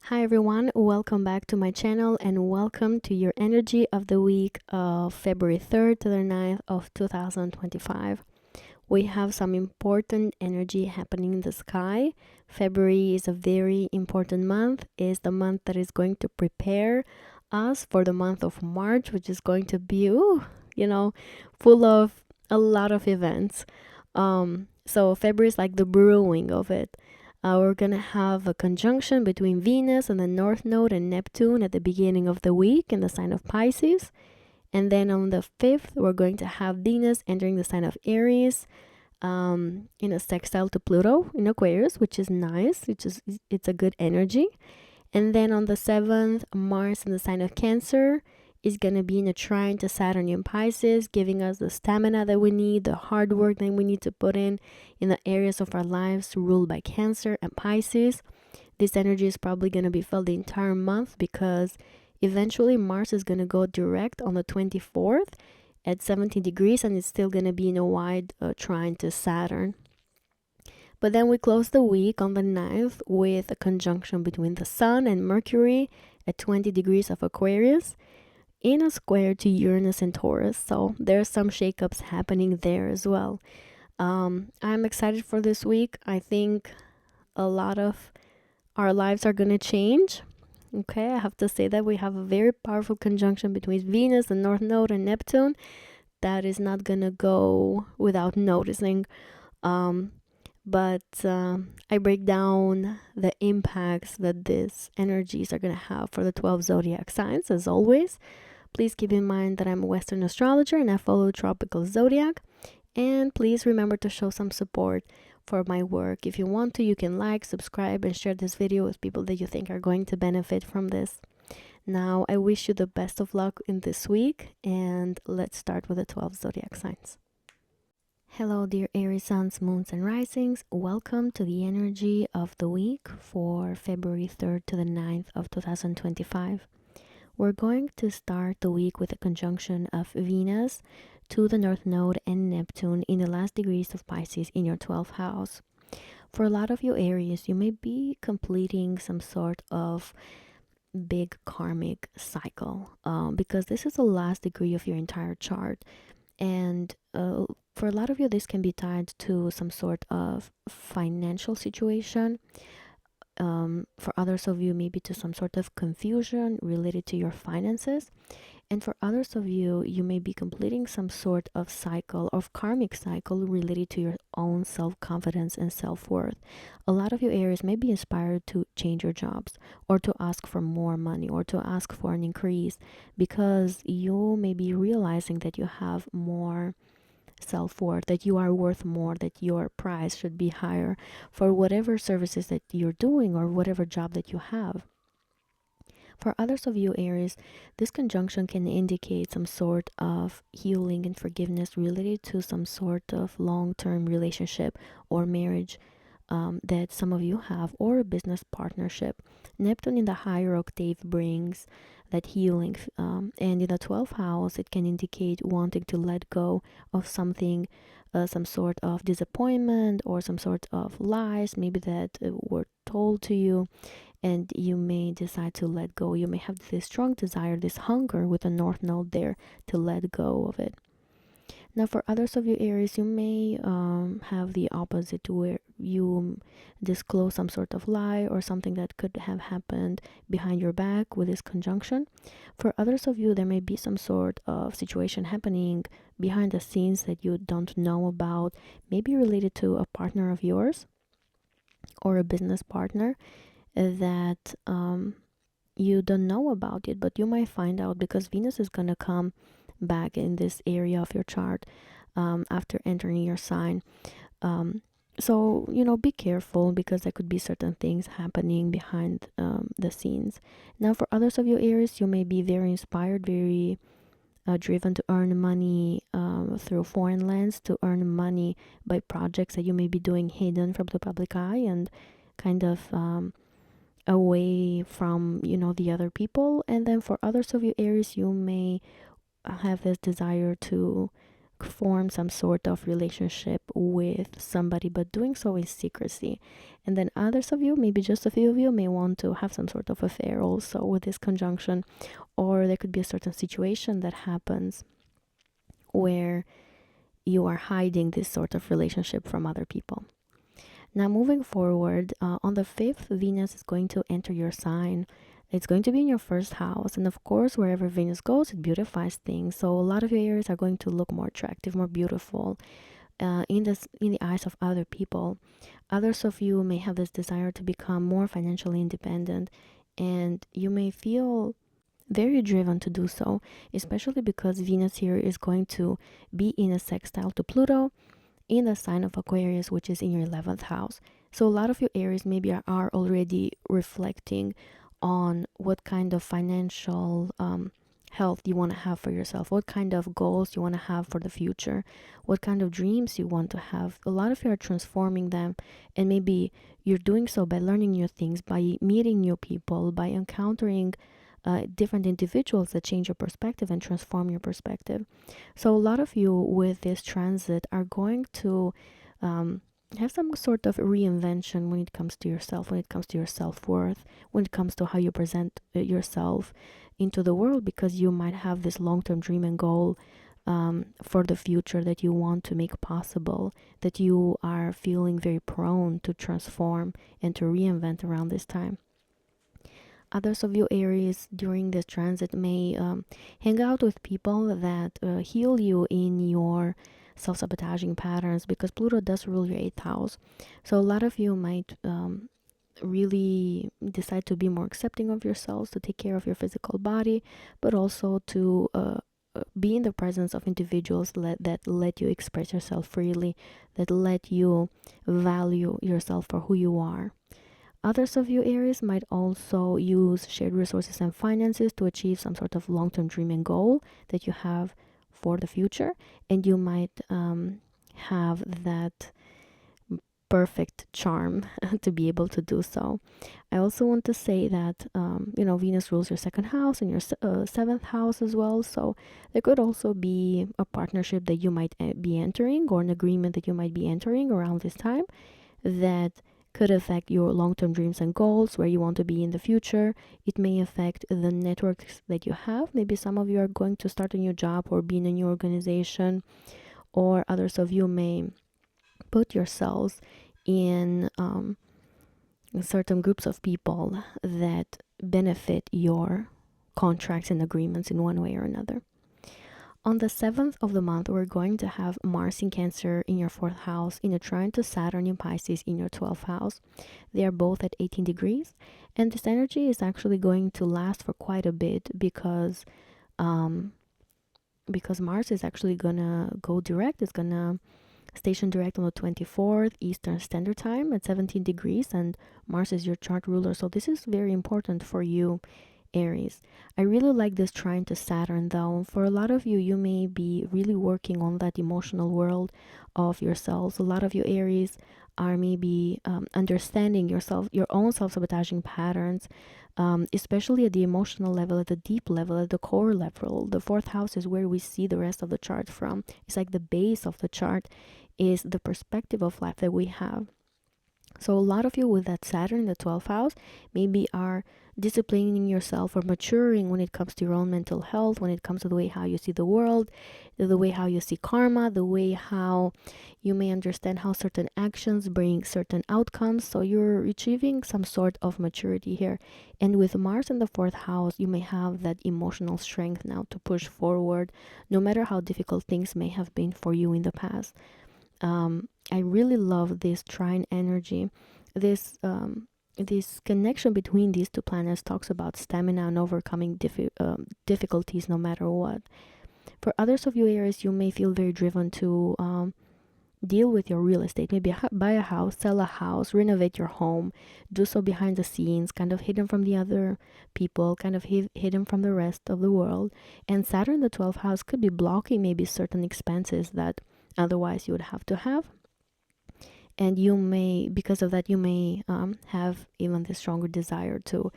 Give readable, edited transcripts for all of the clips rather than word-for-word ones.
Hi everyone, welcome back to my channel and welcome to your energy of the week of February 3rd to the 9th of 2025. We have some important energy happening in the sky. February is a very important month. It's the month that is going to prepare us for the month of March, which is going to be, full of a lot of events. So February is like the brewing of it. We're gonna have a conjunction between Venus and the North Node and Neptune at the beginning of the week in the sign of Pisces. And then on the 5th, we're going to have Venus entering the sign of Aries in a sextile to Pluto in Aquarius, which is nice. It's a good energy. And then on the 7th, Mars in the sign of Cancer is going to be in a trine to Saturn in Pisces, giving us the stamina that we need, the hard work that we need to put in the areas of our lives ruled by Cancer and Pisces. This energy is probably going to be felt the entire month because eventually Mars is going to go direct on the 24th at 17 degrees and it's still going to be in a wide trine to Saturn. But then we close the week on the 9th with a conjunction between the Sun and Mercury at 20 degrees of Aquarius in a square to Uranus and Taurus. So there's some shakeups happening there as well. I'm excited for this week. I think a lot of our lives are going to change. Okay, I have to say that we have a very powerful conjunction between Venus, the North Node, and Neptune that is not going to go without noticing. But I break down the impacts that these energies are going to have for the 12 zodiac signs as always. Please keep in mind that I'm a Western astrologer and I follow tropical zodiac. And please remember to show some support for my work. If you want to, you can like, subscribe, and share this video with people that you think are going to benefit from this. Now, I wish you the best of luck in this week, and let's start with the 12 zodiac signs. Hello, dear Aries suns, moons, and risings. Welcome to the energy of the week for February 3rd to the 9th of 2025. We're going to start the week with a conjunction of Venus to the North Node and Neptune in the last degrees of Pisces in your 12th house. For a lot of you Aries, you may be completing some sort of big karmic cycle because this is the last degree of your entire chart. And for a lot of you, this can be tied to some sort of financial situation. For others of you, maybe to some sort of confusion related to your finances. And for others of you, you may be completing some sort of cycle, of karmic cycle related to your own self-confidence and self-worth. A lot of you Aries may be inspired to change your jobs or to ask for more money or to ask for an increase because you may be realizing that you have more self-worth, that you are worth more, that your price should be higher for whatever services that you're doing or whatever job that you have. For others of you Aries, this conjunction can indicate some sort of healing and forgiveness related to some sort of long-term relationship or marriage that some of you have, or a business partnership. Neptune in the higher octave brings that healing, and in the 12th house it can indicate wanting to let go of something, some sort of disappointment or some sort of lies maybe that were told to you, and you may decide to let go. You may have this strong desire, this hunger with the North Node there to let go of it. Now, for others of you Aries, you may have the opposite, where you disclose some sort of lie or something that could have happened behind your back with this conjunction. For others of you, there may be some sort of situation happening behind the scenes that you don't know about, maybe related to a partner of yours or a business partner that you don't know about it, but you might find out because Venus is going to come back in this area of your chart after entering your sign. So, be careful because there could be certain things happening behind the scenes. Now, for others of you Aries, you may be very inspired, very driven to earn money through foreign lands, to earn money by projects that you may be doing hidden from the public eye and kind of away from the other people. And then for others of you Aries, you may have this desire to form some sort of relationship with somebody, but doing so in secrecy. And then others of you, maybe just a few of you, may want to have some sort of affair also with this conjunction. Or there could be a certain situation that happens where you are hiding this sort of relationship from other people. Now, moving forward, on the 5th, Venus is going to enter your sign. It's going to be in your first house. And of course, wherever Venus goes, it beautifies things. So a lot of your areas are going to look more attractive, more beautiful in the eyes of other people. Others of you may have this desire to become more financially independent, and you may feel very driven to do so, especially because Venus here is going to be in a sextile to Pluto in the sign of Aquarius, which is in your 11th house. So a lot of your Aries maybe are already reflecting on what kind of financial health you want to have for yourself, what kind of goals you want to have for the future, what kind of dreams you want to have. A lot of you are transforming them, and maybe you're doing so by learning new things, by meeting new people, by encountering different individuals that change your perspective and transform your perspective. So a lot of you with this transit are going to have some sort of reinvention when it comes to yourself, when it comes to your self-worth, when it comes to how you present yourself into the world, because you might have this long-term dream and goal for the future that you want to make possible, that you are feeling very prone to transform and to reinvent around this time. Others of you Aries during this transit may hang out with people that heal you in your self-sabotaging patterns, because Pluto does rule your 8th house. So a lot of you might really decide to be more accepting of yourselves, to take care of your physical body, but also to be in the presence of individuals that let you express yourself freely, that let you value yourself for who you are. Others of you Aries might also use shared resources and finances to achieve some sort of long-term dream and goal that you have for the future, and you might have that perfect charm to be able to do so. I also want to say that Venus rules your 2nd house and your 7th house as well, so there could also be a partnership that you might be entering, or an agreement that you might be entering around this time that could affect your long-term dreams and goals, where you want to be in the future. It may affect the networks that you have. Maybe some of you are going to start a new job or be in a new organization, or others of you may put yourselves in certain groups of people that benefit your contracts and agreements in one way or another. On the 7th of the month, we're going to have Mars in Cancer in your 4th house, in a trine to Saturn in Pisces in your 12th house. They are both at 18 degrees, and this energy is actually going to last for quite a bit, because Mars is actually gonna go direct. It's gonna station direct on the 24th Eastern Standard Time at 17 degrees, and Mars is your chart ruler. So this is very important for you, Aries. I really like this trine to Saturn though. For a lot of you, you may be really working on that emotional world of yourselves. A lot of you Aries are maybe understanding yourself, your own self-sabotaging patterns, especially at the emotional level, at the deep level, at the core level. The 4th house is where we see the rest of the chart from. It's like the base of the chart is the perspective of life that we have. So a lot of you with that Saturn in the 12th house maybe are disciplining yourself or maturing when it comes to your own mental health, when it comes to the way how you see the world, the way how you see karma, the way how you may understand how certain actions bring certain outcomes. So you're achieving some sort of maturity here. And with Mars in the 4th house, you may have that emotional strength now to push forward, no matter how difficult things may have been for you in the past. I really love this trine energy. This connection between these two planets talks about stamina and overcoming difficulties no matter what. For others of you Aries, you may feel very driven to deal with your real estate. Maybe buy a house, sell a house, renovate your home, do so behind the scenes, kind of hidden from the other people, kind of hidden from the rest of the world. And Saturn, the 12th house, could be blocking maybe certain expenses that otherwise you would have to have. And you may, because of that, you may have even the stronger desire to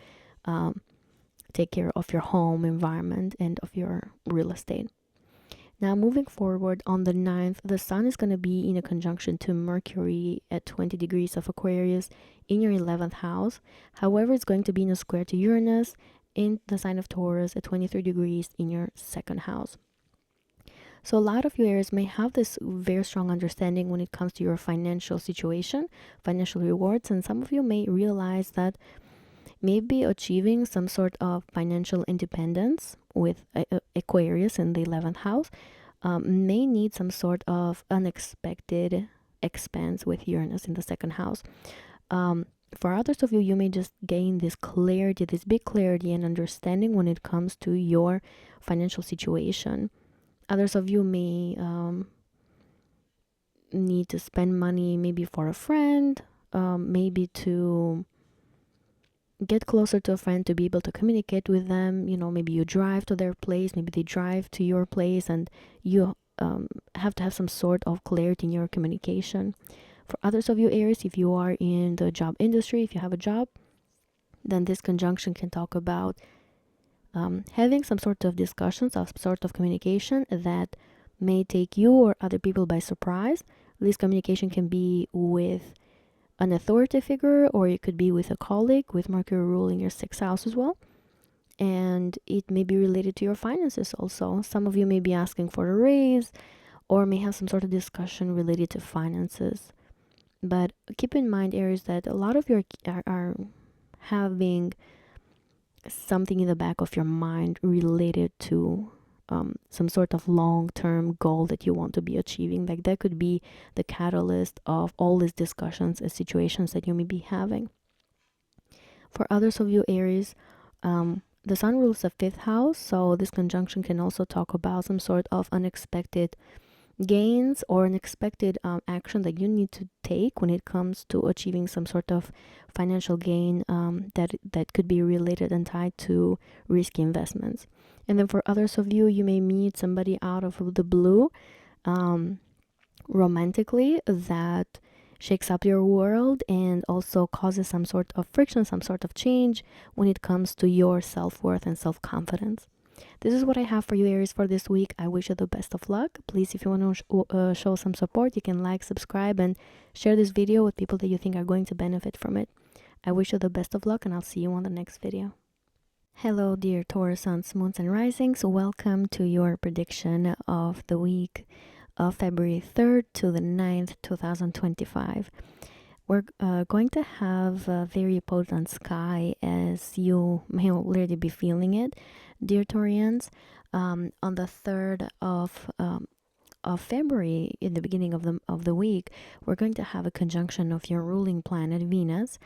take care of your home environment and of your real estate. Now, moving forward on the 9th, the Sun is going to be in a conjunction to Mercury at 20 degrees of Aquarius in your 11th house. However, it's going to be in a square to Uranus in the sign of Taurus at 23 degrees in your 2nd house. So a lot of you Aries may have this very strong understanding when it comes to your financial situation, financial rewards, and some of you may realize that maybe achieving some sort of financial independence with Aquarius in the 11th house may need some sort of unexpected expense with Uranus in the 2nd house. For others of you, you may just gain this clarity, this big clarity and understanding when it comes to your financial situation. Others of you may need to spend money maybe for a friend, maybe to get closer to a friend, to be able to communicate with them. You know, maybe you drive to their place, maybe they drive to your place, and you have to have some sort of clarity in your communication. For others of you Aries, if you are in the job industry, if you have a job, then this conjunction can talk about having some sort of discussions, some sort of communication that may take you or other people by surprise. This communication can be with an authority figure, or it could be with a colleague, with Mercury ruling your 6th house as well. And it may be related to your finances also. Some of you may be asking for a raise or may have some sort of discussion related to finances. But keep in mind, Aries, that a lot of you are having something in the back of your mind related to some sort of long-term goal that you want to be achieving. Like that could be the catalyst of all these discussions and situations that you may be having. For others of you Aries, the Sun rules the 5th house, so this conjunction can also talk about some sort of unexpected gains or unexpected action that you need to take when it comes to achieving some sort of financial gain that could be related and tied to risky investments. And then for others of you, you may meet somebody out of the blue romantically that shakes up your world and also causes some sort of friction, some sort of change when it comes to your self-worth and self-confidence. This is what I have for you Aries for this week. I wish you the best of luck. Please, if you want to show some support, you can like, subscribe, and share this video with people that you think are going to benefit from it. I wish you the best of luck, and I'll see you on the next video. Hello dear Taurus, Suns, Moons, and Risings. Welcome to your prediction of the week of February 3rd to the 9th, 2025. We're going to have a very potent sky, as you may already be feeling it, dear Taurians. On the 3rd of February, in the beginning of the week, we're going to have a conjunction of your ruling planet Venus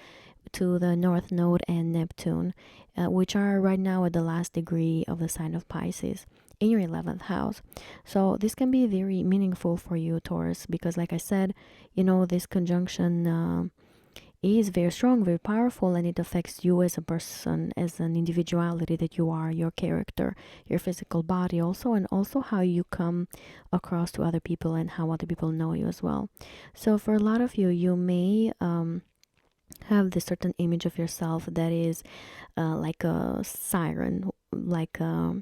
to the North Node and Neptune, which are right now at the last degree of the sign of Pisces in your 11th house. So this can be very meaningful for you, Taurus, because like I said, you know, this conjunction is very strong, very powerful, and it affects you as a person, as an individuality that you are, your character, your physical body also, and also how you come across to other people and how other people know you as well. So for a lot of you, you may have this certain image of yourself that is like a siren, like a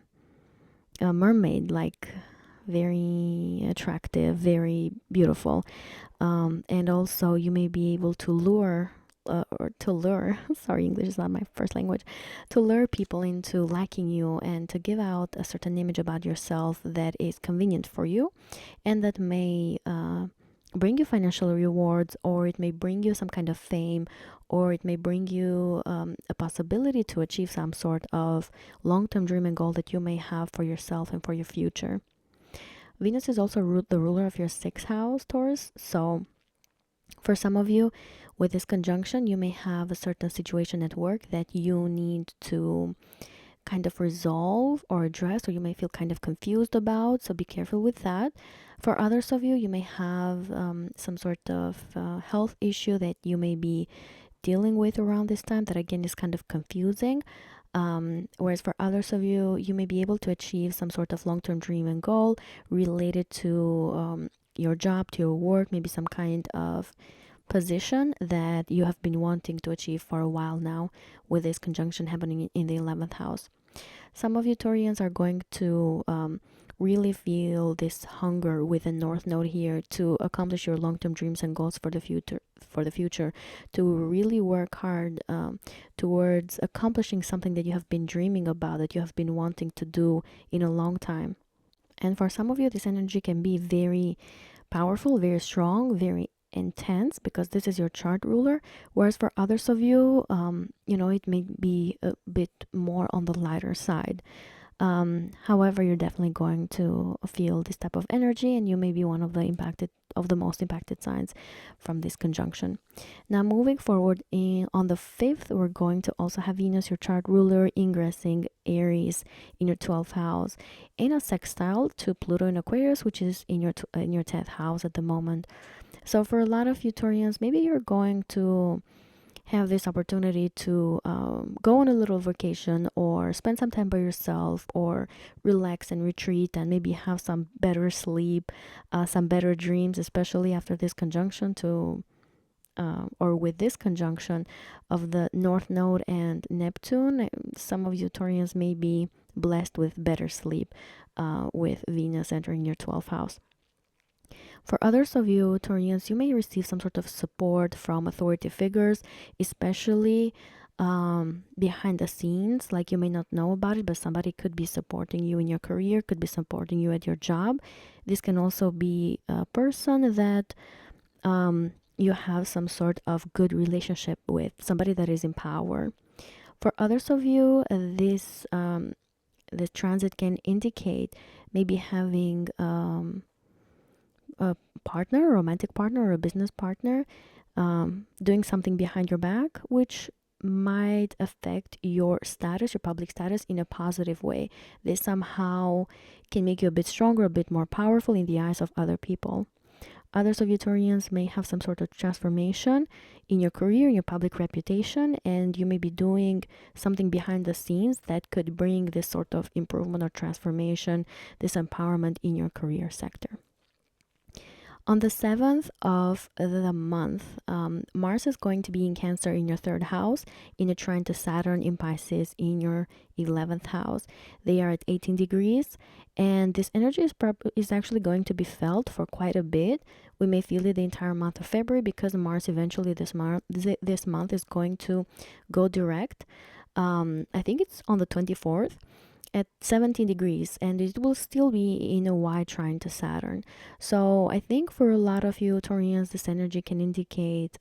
mermaid, like very attractive, very beautiful, and also you may be able to lure sorry, English is not my first language, to lure people into liking you and to give out a certain image about yourself that is convenient for you and that may bring you financial rewards, or it may bring you some kind of fame, or it may bring you a possibility to achieve some sort of long-term dream and goal that you may have for yourself and for your future. Venus is also the ruler of your 6th house, Taurus. So for some of you, with this conjunction, you may have a certain situation at work that you need to kind of resolve or address, or you may feel kind of confused about, so be careful with that. For others of you, you may have some sort of health issue that you may be dealing with around this time that again is kind of confusing. Whereas for others of you, you may be able to achieve some sort of long-term dream and goal related to your job, to your work, maybe some kind of position that you have been wanting to achieve for a while now, with this conjunction happening in the 11th house. Some of you Taurians are going to really feel this hunger with the North Node here to accomplish your long-term dreams and goals for the future, to really work hard towards accomplishing something that you have been dreaming about, that you have been wanting to do in a long time. And for some of you, this energy can be very powerful, very strong, very intense, because this is your chart ruler. Whereas for others of you, it may be a bit more on the lighter side. However, you're definitely going to feel this type of energy, and you may be one of the most impacted signs from this conjunction. Now, moving forward, on the 5th, we're going to also have Venus, your chart ruler, ingressing Aries in your 12th house, in a sextile to Pluto in Aquarius, which is in your 10th house at the moment. So for a lot of you Taurians, maybe you're going to have this opportunity to go on a little vacation, or spend some time by yourself, or relax and retreat, and maybe have some better sleep, some better dreams, especially after this conjunction or with this conjunction of the North Node and Neptune. Some of you Taurians may be blessed with better sleep with Venus entering your 12th house. For others of you Taurians, you may receive some sort of support from authority figures, especially behind the scenes. Like, you may not know about it, but somebody could be supporting you in your career, could be supporting you at your job. This can also be a person that you have some sort of good relationship with, somebody that is in power. For others of you, this transit can indicate maybe having a partner, a romantic partner, or a business partner doing something behind your back, which might affect your status, your public status, in a positive way. This somehow can make you a bit stronger, a bit more powerful in the eyes of other people. Others of you Taurians may have some sort of transformation in your career, in your public reputation, and you may be doing something behind the scenes that could bring this sort of improvement or transformation, this empowerment in your career sector. On the 7th of the month, Mars is going to be in Cancer in your 3rd house, in a trine to Saturn in Pisces in your 11th house. They are at 18 degrees, and this energy is actually going to be felt for quite a bit. We may feel it the entire month of February, because Mars eventually this month is going to go direct. I think it's on the 24th. At 17 degrees, and it will still be in a wide trine to Saturn. So I think for a lot of you Taurians, this energy can indicate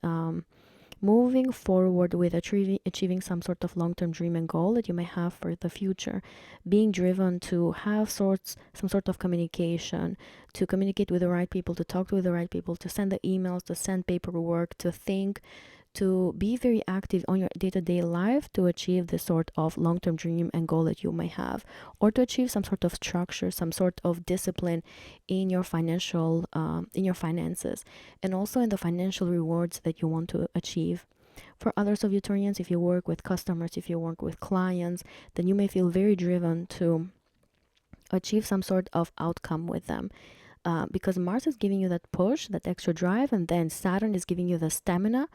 moving forward with achieving some sort of long-term dream and goal that you may have for the future, being driven to have some sort of communication, to communicate with the right people, to talk with the right people, to send the emails, to send paperwork, to think, to be very active on your day-to-day life, to achieve the sort of long-term dream and goal that you may have, or to achieve some sort of structure, some sort of discipline in your finances, and also in the financial rewards that you want to achieve. For others of you Taurians, if you work with customers, if you work with clients, then you may feel very driven to achieve some sort of outcome with them. Because Mars is giving you that push, that extra drive, and then Saturn is giving you the stamina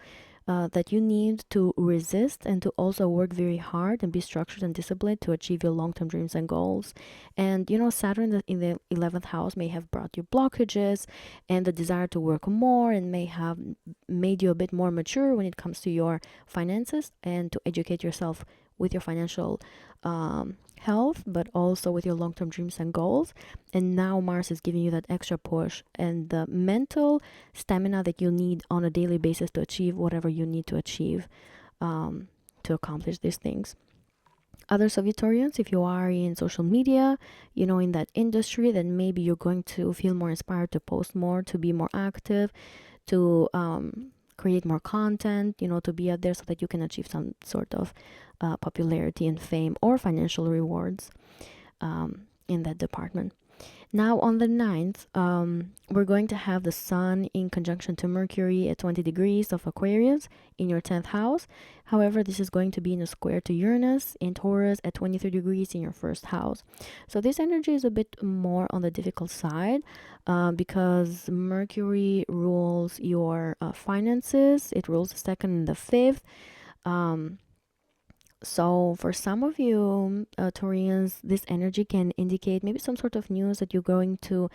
that you need to resist, and to also work very hard and be structured and disciplined to achieve your long-term dreams and goals. And Saturn in the 11th house may have brought you blockages and the desire to work more, and may have made you a bit more mature when it comes to your finances, and to educate yourself with your financial health, but also with your long-term dreams and goals. And now Mars is giving you that extra push and the mental stamina that you need on a daily basis to achieve whatever you need to achieve to accomplish these things. Others of you Taurians, if you are in social media, in that industry, then maybe you're going to feel more inspired to post more, to be more active, to create more content, to be out there so that you can achieve some sort of popularity and fame or financial rewards in that department. Now on the 9th, we're going to have the Sun in conjunction to Mercury at 20 degrees of Aquarius in your 10th house. However, this is going to be in a square to Uranus in Taurus at 23 degrees in your 1st house. So this energy is a bit more on the difficult side because Mercury rules your finances. It rules the 2nd and the 5th. So for some of you Taurians, this energy can indicate maybe some sort of news that you're going to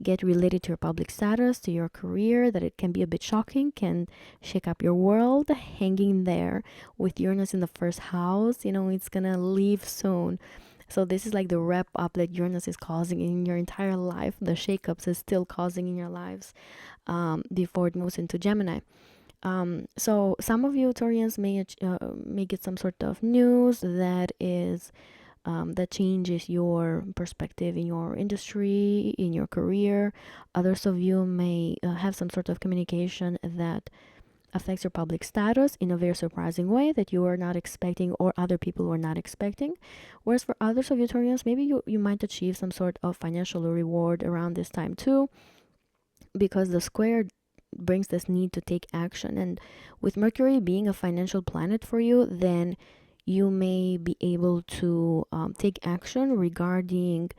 get related to your public status, to your career, that it can be a bit shocking, can shake up your world. Hanging there with Uranus in the first house, you know, it's gonna leave soon. So this is like the wrap up that Uranus is causing in your entire life. The shakeups is still causing in your lives before it moves into Gemini. So some of you Taurians may get some sort of news that is that changes your perspective in your industry, in your career. Others of you may have some sort of communication that affects your public status in a very surprising way that you are not expecting or other people were not expecting. Whereas for others of you Taurians, maybe you might achieve some sort of financial reward around this time too, because the square brings this need to take action. And with Mercury being a financial planet for you, then you may be able to take action regarding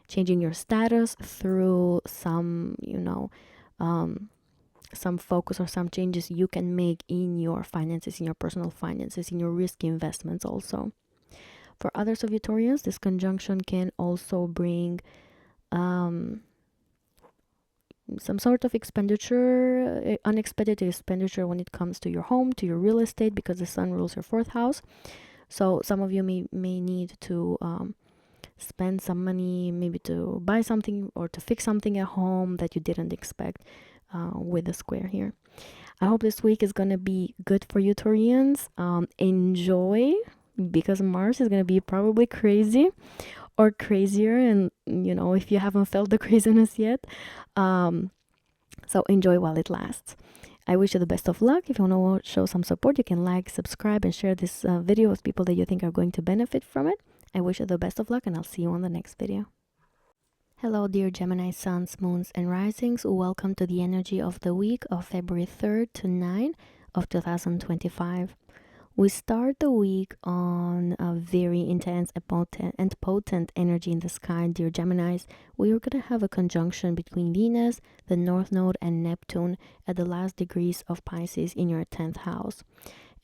changing your status through some, some focus or some changes you can make in your finances, in your personal finances, in your risky investments also. For others of you Taurians, this conjunction can also bring some sort of expenditure, unexpected expenditure when it comes to your home, to your real estate, because the sun rules your fourth house. So some of you may need to spend some money, maybe to buy something or to fix something at home that you didn't expect with the square here. I hope this week is going to be good for you Taurians. Enjoy, because Mars is going to be probably crazy or crazier, and if you haven't felt the craziness yet, so enjoy while it lasts. I wish you the best of luck. If you want to show some support, you can like, subscribe, and share this video with people that you think are going to benefit from it. I wish you the best of luck, and I'll see you on the next video. Hello dear Gemini suns, moons, and risings. Welcome to the energy of the week of February 3rd to 9th of 2025. We start the week on a very intense and potent energy in the sky, dear Geminis. We are going to have a conjunction between Venus, the North Node, and Neptune at the last degrees of Pisces in your 10th house.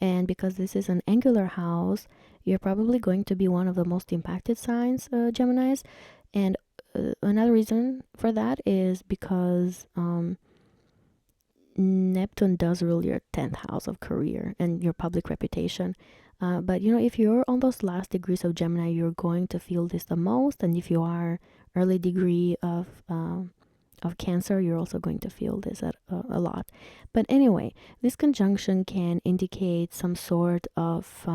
And because this is an angular house, you're probably going to be one of the most impacted signs, Geminis. And another reason for that is because Neptune does rule your 10th house of career and your public reputation. But if you're on those last degrees of Gemini, you're going to feel this the most. And if you are early degree of Cancer, you're also going to feel this a lot. But anyway, this conjunction can indicate some sort of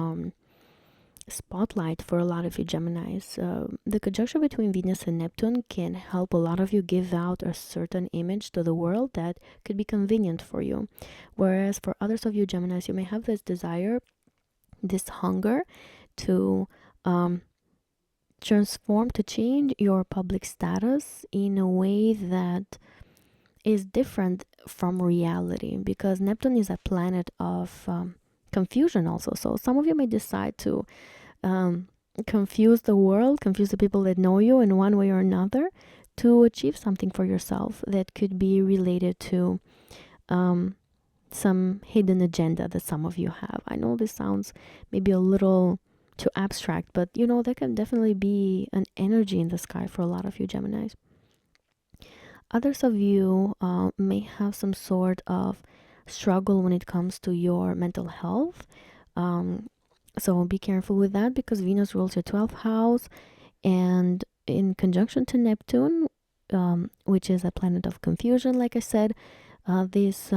spotlight for a lot of you Geminis. The conjunction between Venus and Neptune can help a lot of you give out a certain image to the world that could be convenient for you. Whereas for others of you Geminis, you may have this desire, this hunger to transform, to change your public status in a way that is different from reality, because Neptune is a planet of confusion also. So some of you may decide to confuse the world, confuse the people that know you in one way or another to achieve something for yourself that could be related to some hidden agenda that some of you have. I know this sounds maybe a little too abstract, but there can definitely be an energy in the sky for a lot of you Geminis. Others of you may have some sort of struggle when it comes to your mental health. So be careful with that, because Venus rules your 12th house, and in conjunction to Neptune, which is a planet of confusion, like I said, this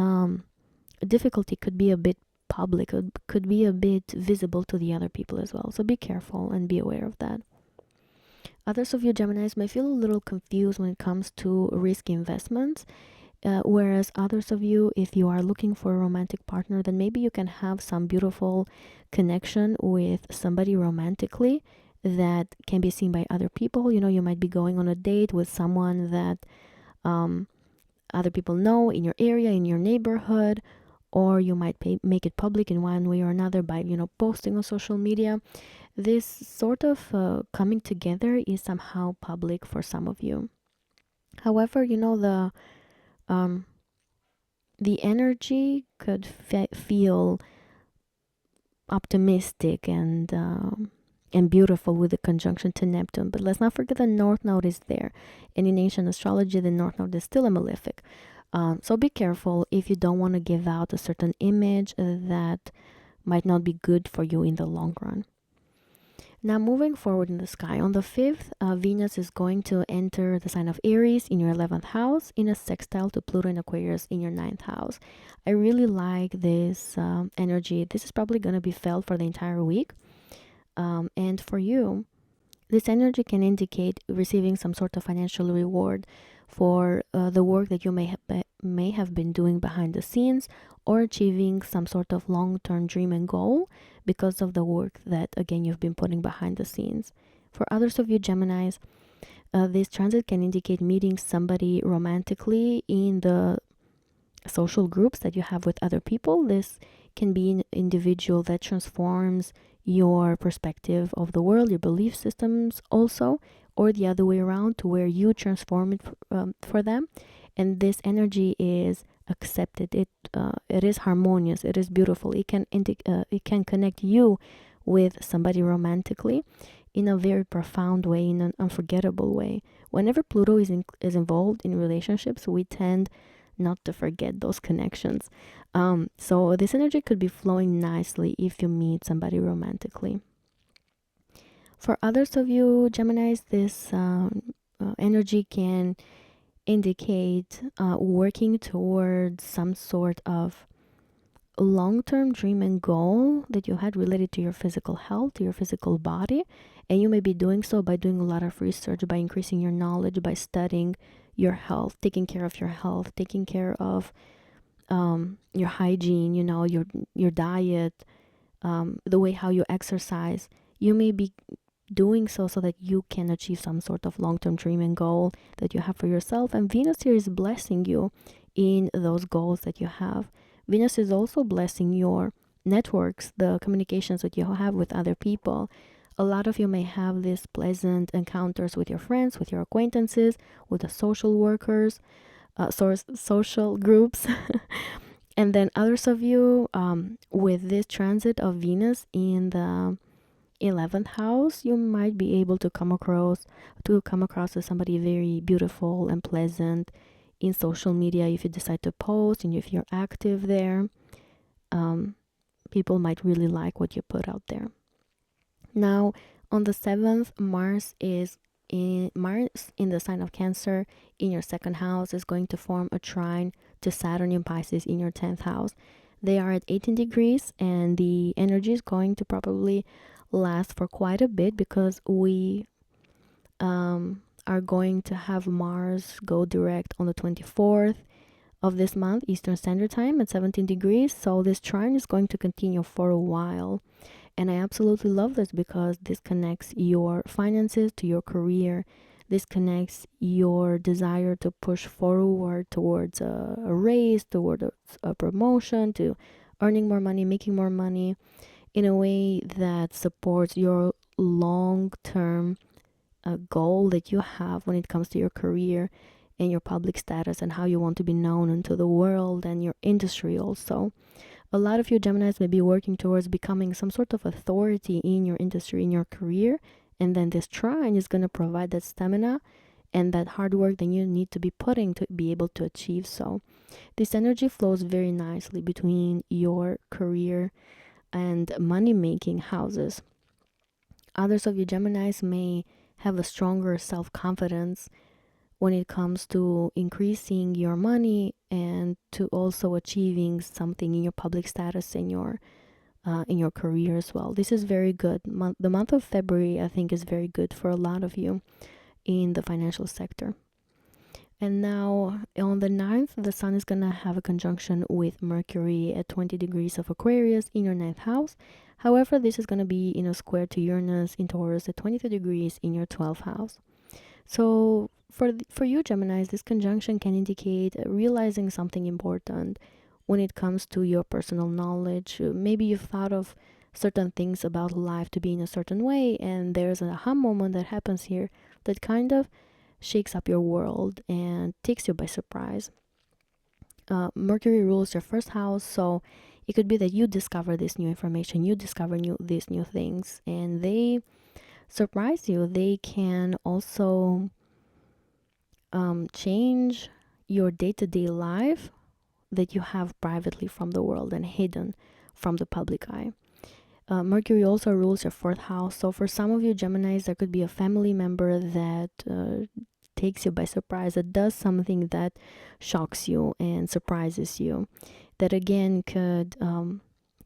difficulty could be a bit public, could be a bit visible to the other people as well. So be careful and be aware of that. Others of you Geminis may feel a little confused when it comes to risky investments. Whereas others of you, if you are looking for a romantic partner, then maybe you can have some beautiful connection with somebody romantically that can be seen by other people. You might be going on a date with someone that other people know in your area, in your neighborhood, or you might make it public in one way or another by posting on social media. This sort of coming together is somehow public for some of you. However, the energy could feel optimistic and beautiful with the conjunction to Neptune. But let's not forget the North Node is there. And in ancient astrology, the North Node is still a malefic. So be careful if you don't want to give out a certain image that might not be good for you in the long run. Now, moving forward in the sky, on the 5th, Venus is going to enter the sign of Aries in your 11th house in a sextile to Pluto in Aquarius in your 9th house. I really like this energy. This is probably going to be felt for the entire week. And for you, this energy can indicate receiving some sort of financial reward for the work that you may have been doing behind the scenes, or achieving some sort of long-term dream and goal because of the work that, again, you've been putting behind the scenes. For others of you Geminis, this transit can indicate meeting somebody romantically in the social groups that you have with other people. This can be an individual that transforms your perspective of the world, your belief systems also, or the other way around, to where you transform it for them. And this energy is accepted. It is harmonious. It is beautiful. It can connect you with somebody romantically in a very profound way, in an unforgettable way. Whenever Pluto is involved in relationships, we tend not to forget those connections. So this energy could be flowing nicely if you meet somebody romantically. For others of you Geminis, this energy can indicate working towards some sort of long-term dream and goal that you had related to your physical health, to your physical body. And you may be doing so by doing a lot of research, by increasing your knowledge, by studying your health, taking care of your health, taking care of your hygiene, your diet, the way how you exercise. You may be doing so that you can achieve some sort of long-term dream and goal that you have for yourself. And Venus here is blessing you in those goals that you have. Venus is also blessing your networks, the communications that you have with other people. A lot of you may have these pleasant encounters with your friends, with your acquaintances, with the social workers, social groups. And then others of you, with this transit of Venus in the 11th house, you might be able to come across as somebody very beautiful and pleasant in social media. If you decide to post and if you're active there, people might really like what you put out there. Now, on the 7th, Mars in the sign of Cancer in your 2nd house is going to form a trine to Saturn in Pisces in your 10th house. They are at 18 degrees, and the energy is going to probably last for quite a bit, because we are going to have Mars go direct on the 24th of this month, Eastern Standard Time, at 17 degrees. So this trine is going to continue for a while. And I absolutely love this, because this connects your finances to your career. This connects your desire to push forward towards a raise, towards a promotion, to earning more money, making more money, in a way that supports your long-term goal that you have when it comes to your career and your public status and how you want to be known into the world, and your industry also. A lot of you Geminis may be working towards becoming some sort of authority in your industry, in your career, and then this trine is going to provide that stamina and that hard work that you need to be putting to be able to achieve so. This energy flows very nicely between your career and money-making houses. Others of you Geminis may have a stronger self-confidence when it comes to increasing your money and to also achieving something in your public status in your career as well. This is very good. The month of February, I think, is very good for a lot of you in the financial sector. And now on the 9th, the Sun is going to have a conjunction with Mercury at 20 degrees of Aquarius in your 9th house. However, this is going to be in a square to Uranus in Taurus at 23 degrees in your 12th house. So for you Geminis, this conjunction can indicate realizing something important when it comes to your personal knowledge. Maybe you've thought of certain things about life to be in a certain way, and there's an aha moment that happens here that kind of shakes up your world and takes you by surprise. Mercury rules your 1st house, so it could be that you discover this new information, you discover these new things, and they surprise you. They can also change your day-to-day life that you have privately from the world and hidden from the public eye. Mercury also rules your fourth house. So for some of you Geminis, there could be a family member that takes you by surprise, that does something that shocks you and surprises you. That again could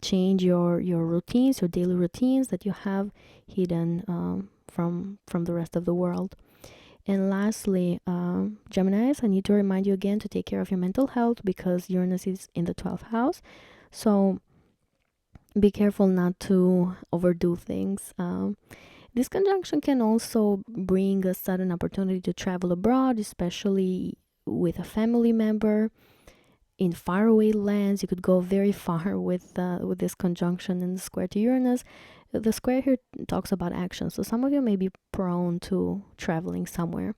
change your routines, your daily routines that you have hidden from the rest of the world. And lastly, Geminis, I need to remind you again to take care of your mental health because Uranus is in the 12th house. So be careful not to overdo things. This conjunction can also bring a sudden opportunity to travel abroad, especially with a family member in faraway lands. You could go very far with this conjunction and the square to Uranus. The square here talks about action, so some of you may be prone to traveling somewhere.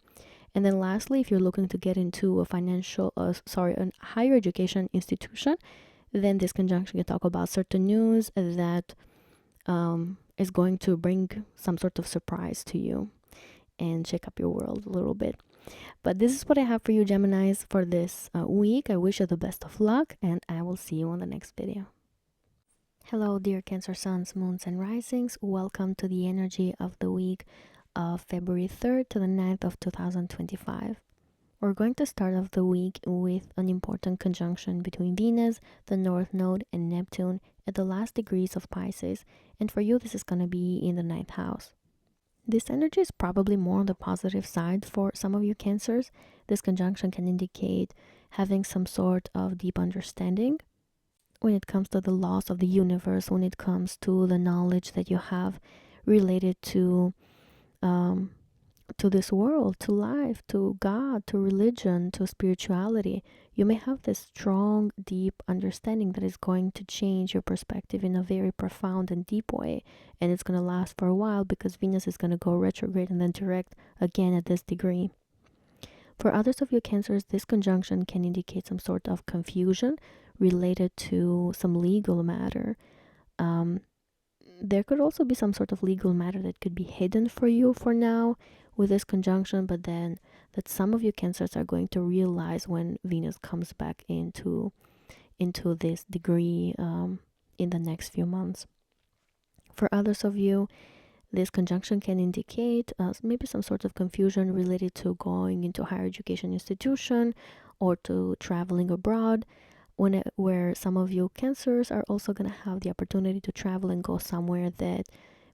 And then lastly, if you're looking to get into a a higher education institution, then this conjunction can talk about certain news that is going to bring some sort of surprise to you and shake up your world a little bit. But this is what I have for you, Geminis, for this week. I wish you the best of luck, and I will see you on the next video. Hello, dear Cancer suns, moons, and risings. Welcome to the energy of the week of February 3rd to the 9th of 2025. We're going to start off the week with an important conjunction between Venus, the North Node, and Neptune at the last degrees of Pisces. And for you, this is going to be in the 9th house. This energy is probably more on the positive side for some of you Cancers. This conjunction can indicate having some sort of deep understanding when it comes to the laws of the universe, when it comes to the knowledge that you have related to this world, to life, to God, to religion, to spirituality. You may have this strong, deep understanding that is going to change your perspective in a very profound and deep way. And it's going to last for a while because Venus is going to go retrograde and then direct again at this degree. For others of you Cancers, this conjunction can indicate some sort of confusion related to some legal matter. There could also be some sort of legal matter that could be hidden for you for now with this conjunction, but then that some of you Cancers are going to realize when Venus comes back into this degree in the next few months. For others of you, this conjunction can indicate maybe some sort of confusion related to going into a higher education institution or to traveling abroad, where some of you Cancers are also going to have the opportunity to travel and go somewhere that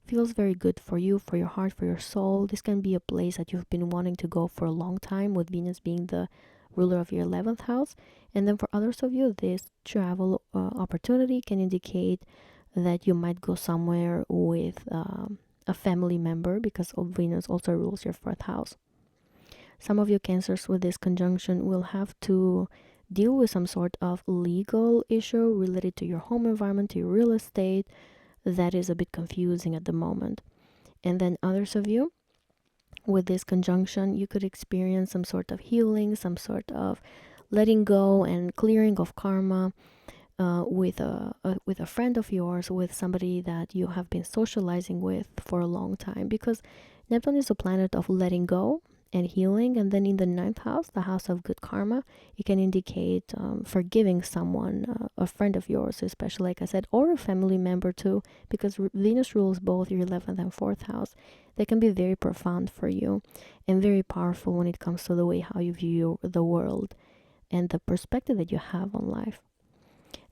feels very good for you, for your heart, for your soul. This can be a place that you've been wanting to go for a long time, with Venus being the ruler of your 11th house. And then for others of you, this travel opportunity can indicate that you might go somewhere with a family member, because Venus also rules your 4th house. Some of you Cancers with this conjunction will have to deal with some sort of legal issue related to your home environment, to your real estate, that is a bit confusing at the moment. And then others of you with this conjunction, you could experience some sort of healing, some sort of letting go and clearing of karma with a friend of yours, with somebody that you have been socializing with for a long time, because Neptune is a planet of letting go and healing. And then in the 9th house, the house of good karma, it can indicate forgiving someone, a friend of yours especially, like I said, or a family member too, because Venus rules both your 11th and 4th house. They can be very profound for you and very powerful when it comes to the way how you view the world and the perspective that you have on life.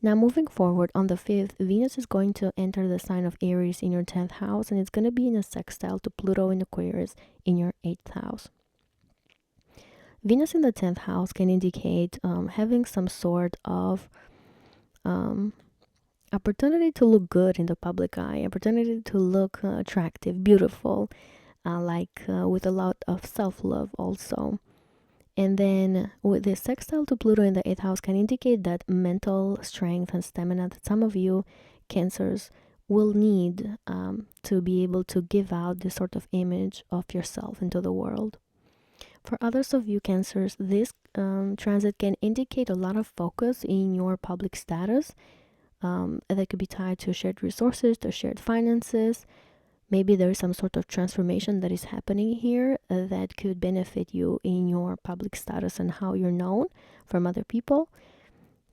Now moving forward, on the 5th, Venus is going to enter the sign of Aries in your 10th house, and it's going to be in a sextile to Pluto in Aquarius in your 8th house. Venus in the 10th house can indicate having some sort of opportunity to look good in the public eye, opportunity to look attractive, beautiful, with a lot of self-love also. And then with this sextile to Pluto in the 8th house can indicate that mental strength and stamina that some of you Cancers will need to be able to give out this sort of image of yourself into the world. For others of you Cancers, this transit can indicate a lot of focus in your public status, that could be tied to shared resources, to shared finances. Maybe there is some sort of transformation that is happening here that could benefit you in your public status and how you're known from other people.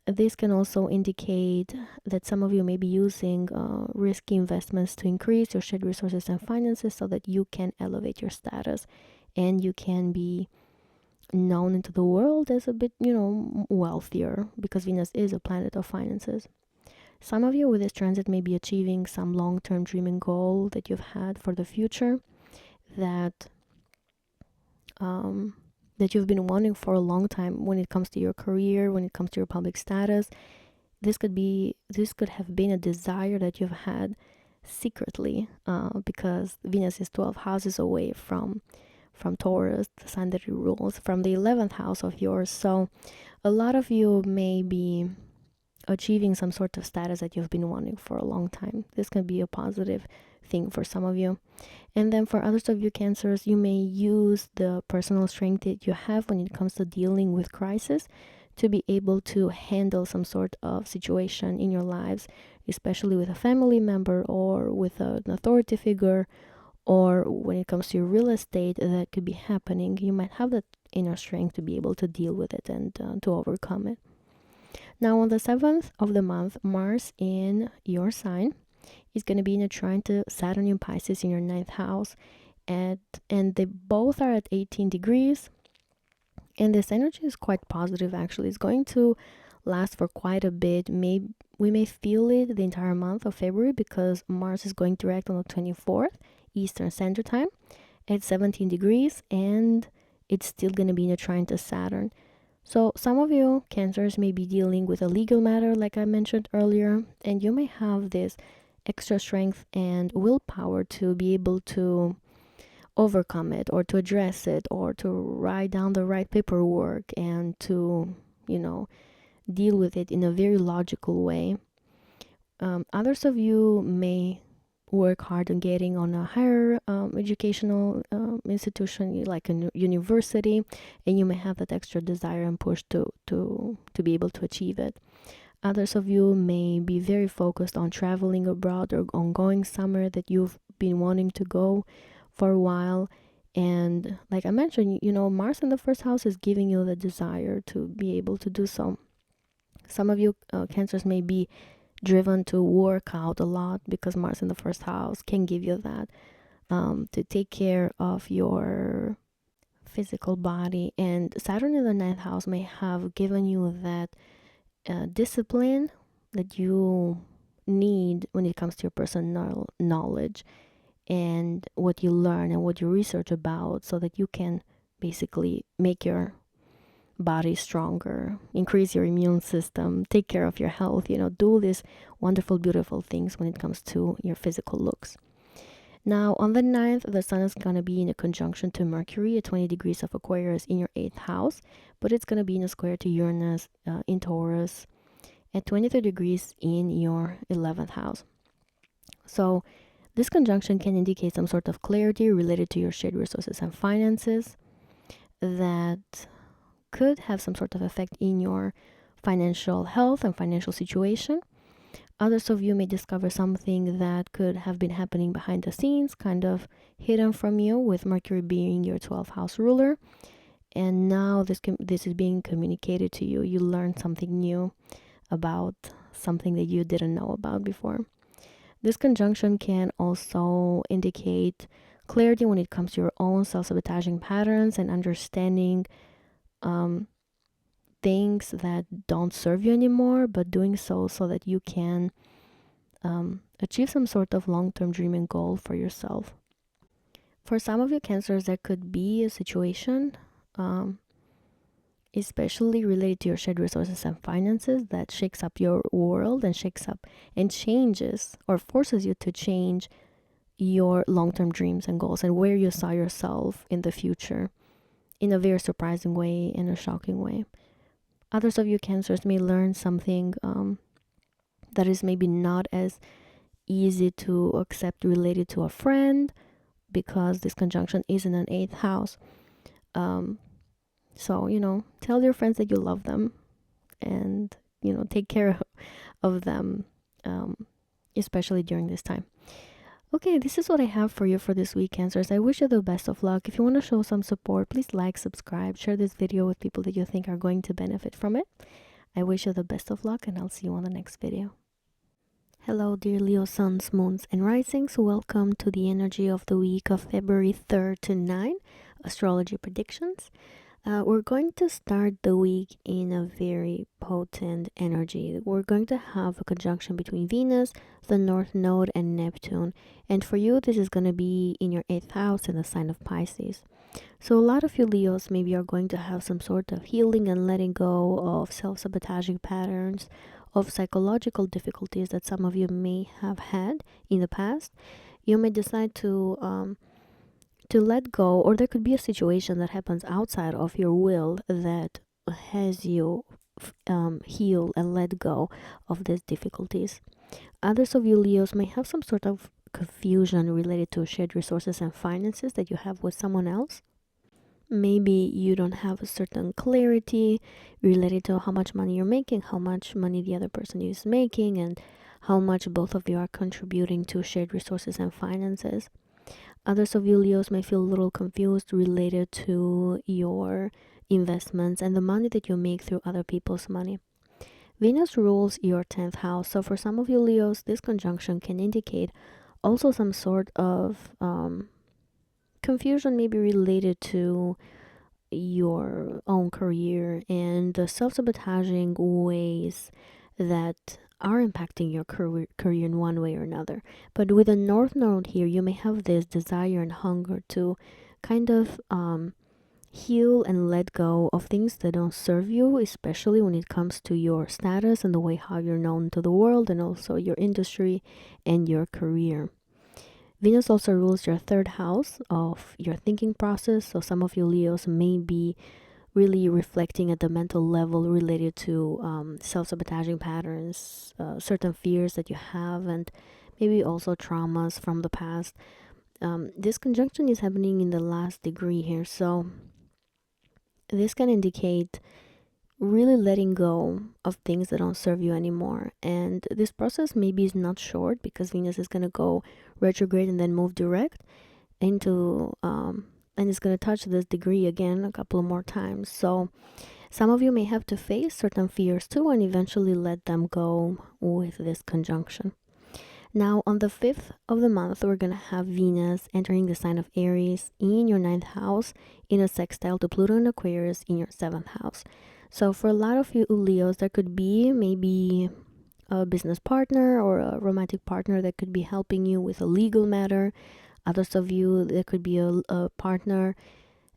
This can also indicate that some of you may be using risky investments to increase your shared resources and finances so that you can elevate your status and you can be known into the world as a bit, wealthier, because Venus is a planet of finances. Some of you with this transit may be achieving some long-term dream and goal that you've had for the future that that you've been wanting for a long time when it comes to your career, when it comes to your public status. This could have been a desire that you've had secretly, because Venus is 12 houses away from Taurus, the sign that it rules, from the 11th house of yours. So a lot of you may be achieving some sort of status that you've been wanting for a long time. This can be a positive thing for some of you. And then for others of you Cancers, you may use the personal strength that you have when it comes to dealing with crisis to be able to handle some sort of situation in your lives, especially with a family member or with an authority figure, or when it comes to your real estate that could be happening. You might have that inner strength to be able to deal with it and to overcome it. Now on the 7th of the month, Mars in your sign is going to be in a trine to Saturn in Pisces in your 9th house, and they both are at 18 degrees, and this energy is quite positive. Actually, it's going to last for quite a bit. We may feel it the entire month of February because Mars is going direct on the 24th Eastern Standard Time at 17 degrees, and it's still going to be in a trine to Saturn. So some of you Cancers may be dealing with a legal matter like I mentioned earlier, and you may have this extra strength and willpower to be able to overcome it or to address it or to write down the right paperwork and to, deal with it in a very logical way. Others of you may work hard on getting on a higher educational institution like a university, and you may have that extra desire and push to be able to achieve it. Others of you may be very focused on traveling abroad or on going somewhere that you've been wanting to go for a while. And like I mentioned, Mars in the first house is giving you the desire to be able to do so. Some of you Cancers may be driven to work out a lot because Mars in the first house can give you that, to take care of your physical body. And Saturn in the 9th house may have given you that discipline that you need when it comes to your personal knowledge and what you learn and what you research about, so that you can basically make your body stronger, increase your immune system, take care of your health, do these wonderful, beautiful things when it comes to your physical looks. Now on the 9th, the sun is going to be in a conjunction to Mercury at 20 degrees of Aquarius in your 8th house, but it's going to be in a square to Uranus in Taurus at 23 degrees in your 11th house. So this conjunction can indicate some sort of clarity related to your shared resources and finances that could have some sort of effect in your financial health and financial situation. Others of you may discover something that could have been happening behind the scenes, kind of hidden from you, with Mercury being your 12th house ruler. And now this is being communicated to you. You learned something new about something that you didn't know about before. This conjunction can also indicate clarity when it comes to your own self-sabotaging patterns and understanding things that don't serve you anymore, but doing so that you can achieve some sort of long-term dream and goal for yourself. For some of you Cancers, there could be a situation, especially related to your shared resources and finances, that shakes up your world and shakes up and changes or forces you to change your long-term dreams and goals and where you saw yourself in the future in a very surprising way, in a shocking way. Others of you Cancers may learn something that is maybe not as easy to accept related to a friend, because this conjunction is in an 8th house. So, tell your friends that you love them and, take care of them especially during this time. Okay, this is what I have for you for this week, Cancers. I wish you the best of luck. If you want to show some support, please like, subscribe, share this video with people that you think are going to benefit from it. I wish you the best of luck, and I'll see you on the next video. Hello, dear Leo suns, moons, and risings. Welcome to the energy of the week of February 3rd to 9, astrology predictions. We're going to start the week in a very potent energy. We're going to have a conjunction between Venus, the North Node, and Neptune. And for you, this is going to be in your 8th house in the sign of Pisces. So a lot of you Leos maybe are going to have some sort of healing and letting go of self-sabotaging patterns, of psychological difficulties that some of you may have had in the past. You may decide to let go, or there could be a situation that happens outside of your will that has you heal and let go of these difficulties. Others of you Leos may have some sort of confusion related to shared resources and finances that you have with someone else. Maybe you don't have a certain clarity related to how much money you're making, how much money the other person is making, and how much both of you are contributing to shared resources and finances. Others of you Leos may feel a little confused related to your investments and the money that you make through other people's money. Venus rules your 10th house, so for some of you Leos, this conjunction can indicate also some sort of confusion maybe related to your own career and the self-sabotaging ways that are impacting your career in one way or another. But with the North Node here, you may have this desire and hunger to kind of heal and let go of things that don't serve you, especially when it comes to your status and the way how you're known to the world, and also your industry and your career. Venus also rules your 3rd house of your thinking process, so some of you Leos may be really reflecting at the mental level related to self-sabotaging patterns, certain fears that you have, and maybe also traumas from the past. This conjunction is happening in the last degree here, so this can indicate really letting go of things that don't serve you anymore. And this process maybe is not short, because Venus is going to go retrograde and then move direct into and it's going to touch this degree again a couple more times. So some of you may have to face certain fears too and eventually let them go with this conjunction. Now on the 5th of the month, we're going to have Venus entering the sign of Aries in your 9th house in a sextile to Pluto and Aquarius in your 7th house. So for a lot of you Leos, there could be maybe a business partner or a romantic partner that could be helping you with a legal matter. Others of you, there could be a partner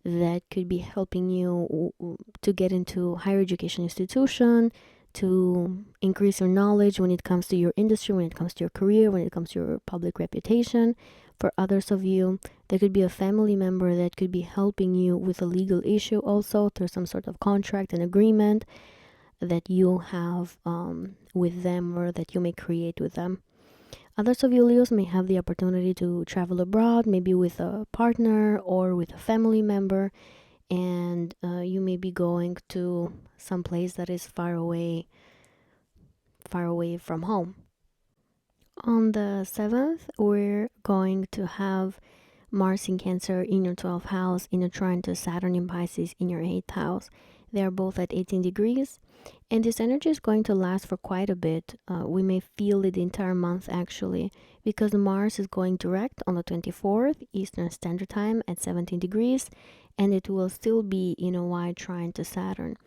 that could be helping you to get into higher education institution, to increase your knowledge when it comes to your industry, when it comes to your career, when it comes to your public reputation. For others of you, there could be a family member that could be helping you with a legal issue also through some sort of contract and agreement that you have with them, or that you may create with them. Others of you Leos may have the opportunity to travel abroad, maybe with a partner or with a family member, and you may be going to some place that is far away from home. On the 7th, we're going to have Mars in Cancer in your 12th house in a trine to Saturn in Pisces in your 8th house. They are both at 18 degrees, and this energy is going to last for quite a bit. We may feel it the entire month actually, because Mars is going direct on the 24th Eastern Standard Time at 17 degrees, and it will still be in a wide trine to Saturn.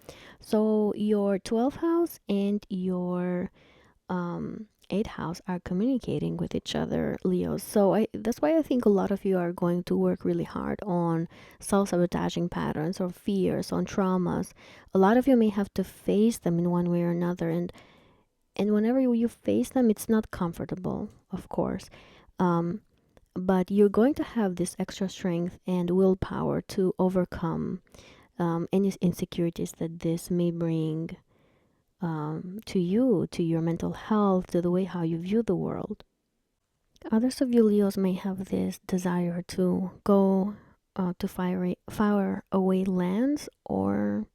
So your 12th house and your 8th house are communicating with each other, Leos. So that's why I think a lot of you are going to work really hard on self-sabotaging patterns or fears, on traumas. A lot of you may have to face them in one way or another, and whenever you face them, it's not comfortable, of course, but you're going to have this extra strength and willpower to overcome any insecurities that this may bring to you, to your mental health, to the way how you view the world. Others of you Leos may have this desire to go to far away lands, or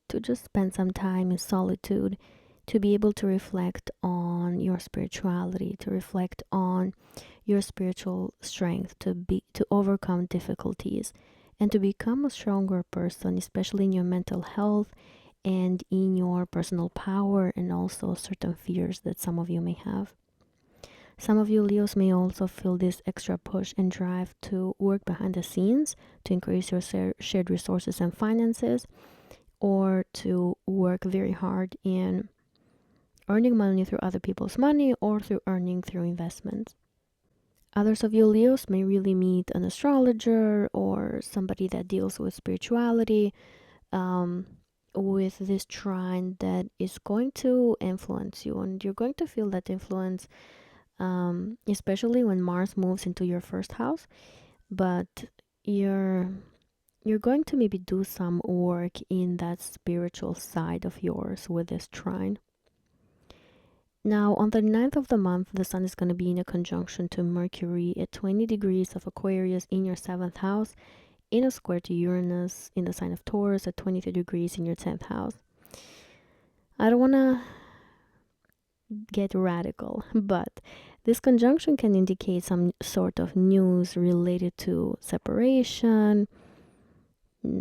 to just spend some time in solitude, to be able to reflect on your spirituality, to reflect on your spiritual strength, to overcome difficulties and to become a stronger person, especially in your mental health and in your personal power, and also certain fears that some of you may have. Some of you Leos may also feel this extra push and drive to work behind the scenes to increase your shared resources and finances, or to work very hard in earning money through other people's money or through earning through investments. Others of you Leos may really meet an astrologer or somebody that deals with spirituality, with this trine that is going to influence you, and you're going to feel that influence, especially when Mars moves into your first house. But you're going to maybe do some work in that spiritual side of yours with this trine. Now, on the 9th of the month, the sun is going to be in a conjunction to Mercury at 20 degrees of Aquarius in your 7th house, in a square to Uranus in the sign of Taurus at 23 degrees in your 10th house. I don't want to get radical, but this conjunction can indicate some sort of news related to separation.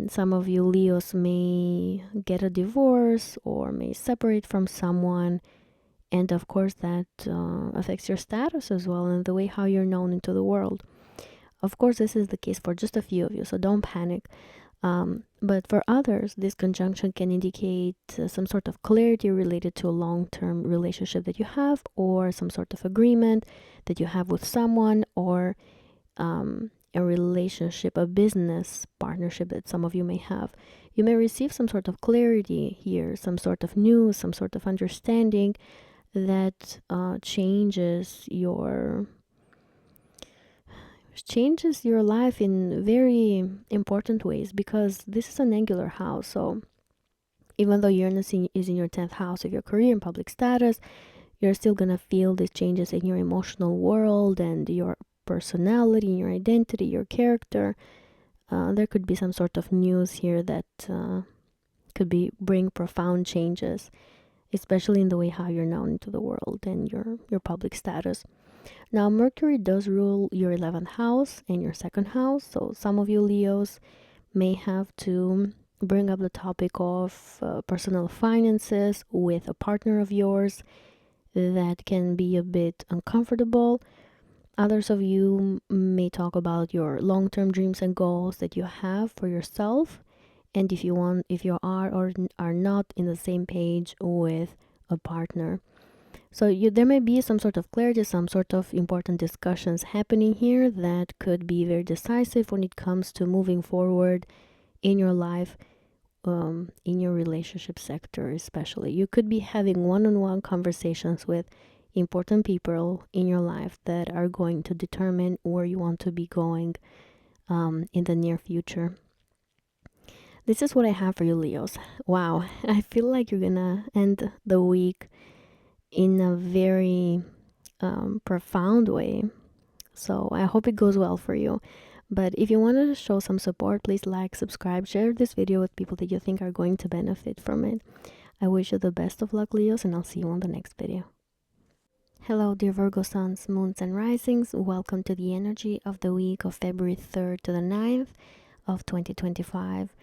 Some of you Leos may get a divorce or may separate from someone. And of course, that affects your status as well and the way how you're known into the world. Of course, this is the case for just a few of you, so don't panic. But for others, this conjunction can indicate some sort of clarity related to a long-term relationship that you have, or some sort of agreement that you have with someone, or a relationship, a business partnership that some of you may have. You may receive some sort of clarity here, some sort of news, some sort of understanding that changes your life in very important ways, because this is an angular house. So even though Uranus is in your 10th house of your career and public status, you're still gonna feel these changes in your emotional world and your personality, your identity, your character. There could be some sort of news here that could bring profound changes, especially in the way how you're known to the world and your public status. Now, Mercury does rule your 11th house and your 2nd house, so some of you Leos may have to bring up the topic of personal finances with a partner of yours. That can be a bit uncomfortable. Others of you may talk about your long-term dreams and goals that you have for yourself, and if you are or are not in the same page with a partner. So there may be some sort of clarity, some sort of important discussions happening here that could be very decisive when it comes to moving forward in your life, in your relationship sector especially. You could be having one-on-one conversations with important people in your life that are going to determine where you want to be going in the near future. This is what I have for you, Leos. Wow, I feel like you're gonna end the week in a very profound way. So I hope it goes well for you. But if you want to show some support, please like, subscribe, share this video with people that you think are going to benefit from it. I wish you the best of luck, Leos, and I'll see you on the next video. Hello, dear Virgo suns, moons, and risings. Welcome to the energy of the week of February 3rd to the 9th of 2025.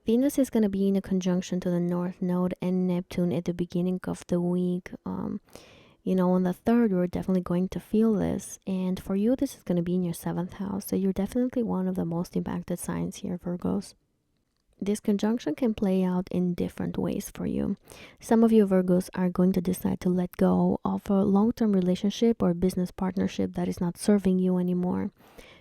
Venus is going to be in a conjunction to the North Node and Neptune at the beginning of the week. On the 3rd, we're definitely going to feel this. And for you, this is going to be in your 7th house. So you're definitely one of the most impacted signs here, Virgos. This conjunction can play out in different ways for you. Some of you Virgos are going to decide to let go of a long-term relationship or business partnership that is not serving you anymore.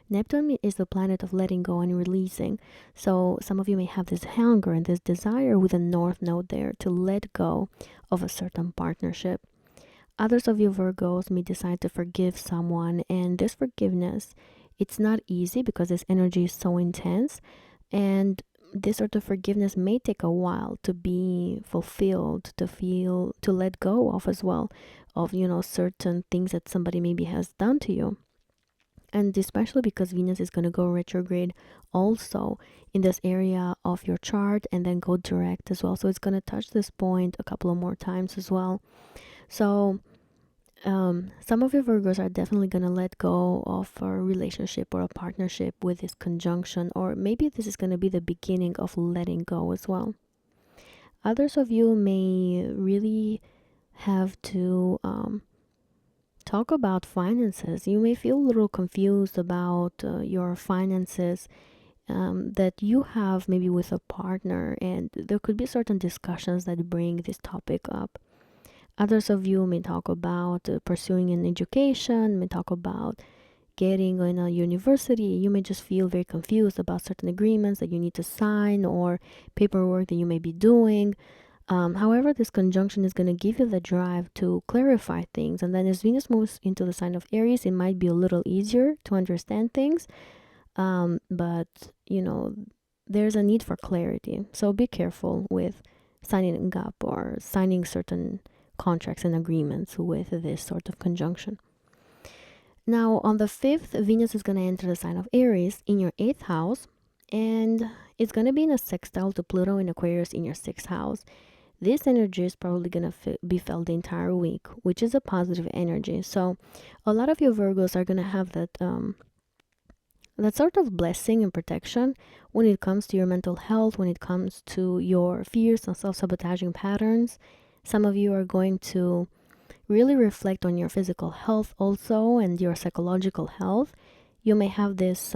Neptune is the planet of letting go and releasing. So some of you may have this hunger and this desire with a North Node there to let go of a certain partnership. Others of you Virgos may decide to forgive someone, and this forgiveness, it's not easy because this energy is so intense, and this sort of forgiveness may take a while to be fulfilled, to let go of as well, of certain things that somebody maybe has done to you. And especially because Venus is going to go retrograde also in this area of your chart and then go direct as well. So it's going to touch this point a couple of more times as well. So some of your Virgos are definitely going to let go of a relationship or a partnership with this conjunction, or maybe this is going to be the beginning of letting go as well. Others of you may really have to talk about finances. You may feel a little confused about your finances that you have maybe with a partner, and there could be certain discussions that bring this topic up. Others of you may talk about pursuing an education, may talk about getting in a university. You may just feel very confused about certain agreements that you need to sign or paperwork that you may be doing. However, this conjunction is going to give you the drive to clarify things. And then as Venus moves into the sign of Aries, it might be a little easier to understand things. But, you know, there's a need for clarity. So be careful with signing up or signing certain contracts and agreements with this sort of conjunction. Now, on the 5th, Venus is going to enter the sign of Aries in your 8th house, and it's going to be in a sextile to Pluto in Aquarius in your 6th house. This energy is probably going to be felt the entire week, which is a positive energy. So a lot of you Virgos are going to have that sort of blessing and protection when it comes to your mental health, when it comes to your fears and self-sabotaging patterns. Some of you are going to really reflect on your physical health also and your psychological health. You may have this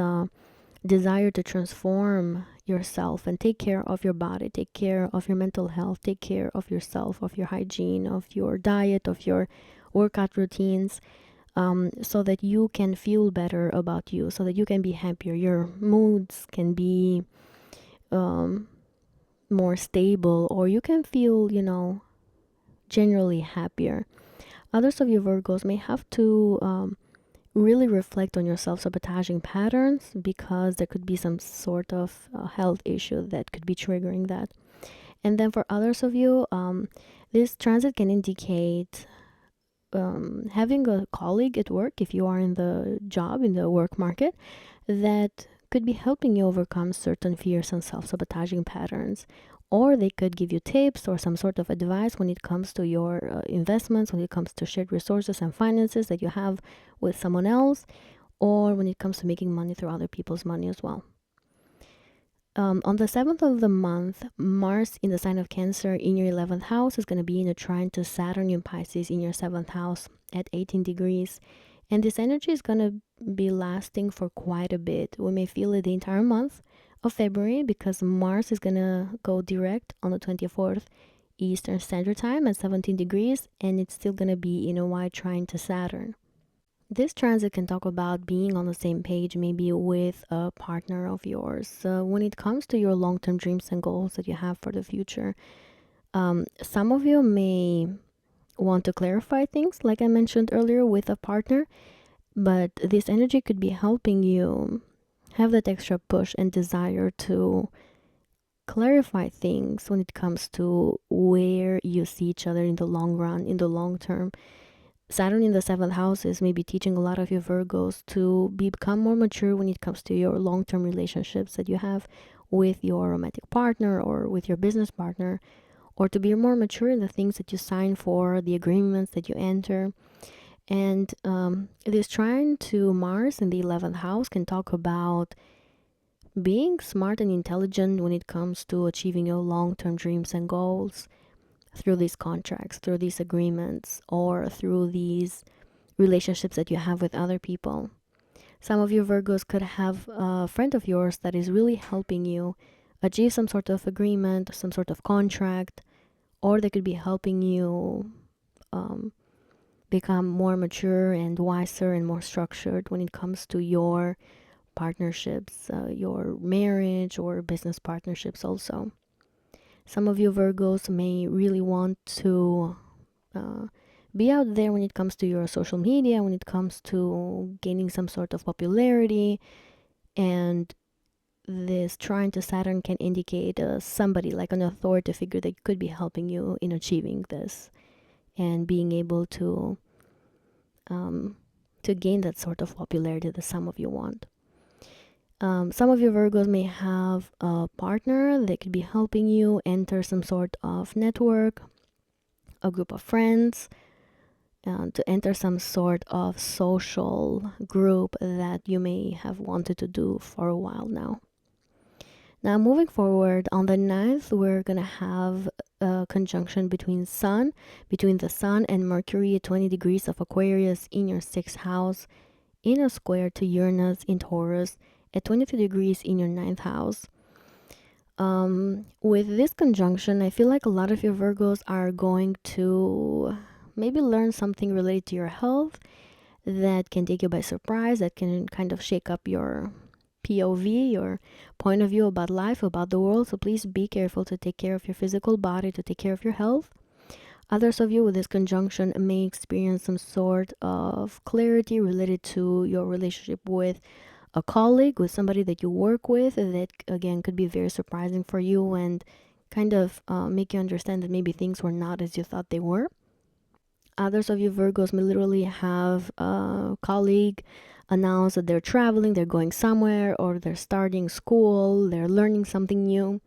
desire to transform yourself and take care of your body, take care of your mental health, take care of yourself, of your hygiene, of your diet, of your workout routines, so that you can feel better about you, so that you can be happier. Your moods can be more stable, or you can feel, generally happier. Others of you Virgos may have to really reflect on your self-sabotaging patterns, because there could be some sort of health issue that could be triggering that. And then for others of you, this transit can indicate having a colleague at work, if you are in the job, in the work market, that could be helping you overcome certain fears and self-sabotaging patterns. Or they could give you tips or some sort of advice when it comes to your investments, when it comes to shared resources and finances that you have with someone else, or when it comes to making money through other people's money as well. On the 7th of the month, Mars in the sign of Cancer in your 11th house is going to be in a trine to Saturn in Pisces in your 7th house at 18 degrees. And this energy is going to be lasting for quite a bit. We may feel it the entire month of February, because Mars is going to go direct on the 24th Eastern Standard Time at 17 degrees, and it's still going to be in a wide trine to Saturn. This transit can talk about being on the same page, maybe with a partner of yours, when it comes to your long-term dreams and goals that you have for the future. Some of you may want to clarify things, like I mentioned earlier, with a partner, but this energy could be helping you have that extra push and desire to clarify things when it comes to where you see each other in the long run, in the long term. Saturn in the 7th house is maybe teaching a lot of you Virgos to become more mature when it comes to your long-term relationships that you have with your romantic partner or with your business partner, or to be more mature in the things that you sign for, the agreements that you enter. And this trine to Mars in the 11th house can talk about being smart and intelligent when it comes to achieving your long-term dreams and goals through these contracts, through these agreements, or through these relationships that you have with other people. Some of you Virgos could have a friend of yours that is really helping you achieve some sort of agreement, some sort of contract, or they could be helping you become more mature and wiser and more structured when it comes to your partnerships, your marriage or business partnerships also. Some of you Virgos may really want to be out there when it comes to your social media, when it comes to gaining some sort of popularity. And this trine to Saturn can indicate somebody like an authority figure that could be helping you in achieving this and being able to to gain that sort of popularity that some of you want. Some of you Virgos may have a partner that could be helping you enter some sort of network, a group of friends, to enter some sort of social group that you may have wanted to do for a while now. Now, moving forward, on the 9th, we're going to have a conjunction between the Sun and Mercury at 20 degrees of Aquarius in your 6th house, in a square to Uranus in Taurus at 22 degrees in your 9th house. With this conjunction, I feel like a lot of your Virgos are going to maybe learn something related to your health that can take you by surprise, that can kind of shake up your POV, your point of view about life, about the world. So please be careful to take care of your physical body, to take care of your health. Others of you with this conjunction may experience some sort of clarity related to your relationship with a colleague, with somebody that you work with, that again could be very surprising for you and kind of make you understand that maybe things were not as you thought they were. Others of you Virgos may literally have a colleague announce that they're traveling, they're going somewhere, or they're starting school, they're learning something new,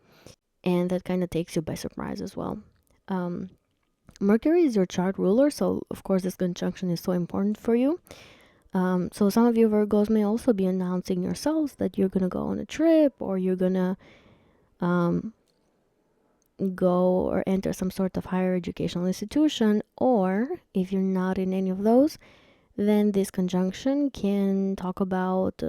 and that kind of takes you by surprise as well. Mercury is your chart ruler, so of course this conjunction is so important for you. So some of you Virgos may also be announcing yourselves that you're gonna go on a trip, or you're gonna go or enter some sort of higher educational institution, or if you're not in any of those, then this conjunction can talk about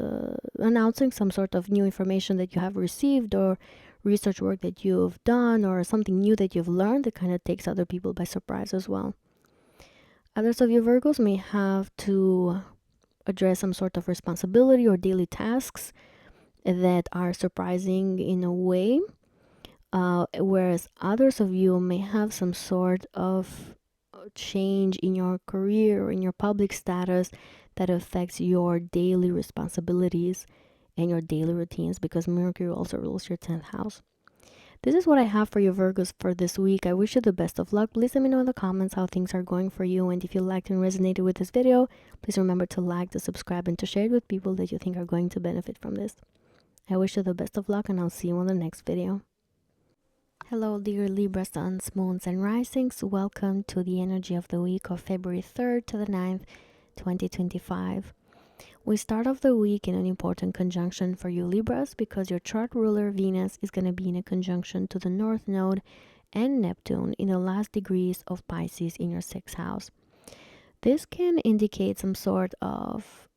announcing some sort of new information that you have received, or research work that you've done, or something new that you've learned that kind of takes other people by surprise as well. Others of you Virgos may have to address some sort of responsibility or daily tasks that are surprising in a way, whereas others of you may have some sort of change in your career or in your public status that affects your daily responsibilities and your daily routines, because Mercury also rules your 10th house. This is what I have for you Virgos for this week. I wish you the best of luck. Please let me know in the comments how things are going for you, and if you liked and resonated with this video, please remember to like, to subscribe, and to share it with people that you think are going to benefit from this. I wish you the best of luck, and I'll see you on the next video. Hello dear Libra suns, moons, and risings. Welcome to the energy of the week of February 3rd to the 9th, 2025. We start off the week in an important conjunction for you Libras, because your chart ruler Venus is going to be in a conjunction to the North Node and Neptune in the last degrees of Pisces in your 6th house. This can indicate some sort of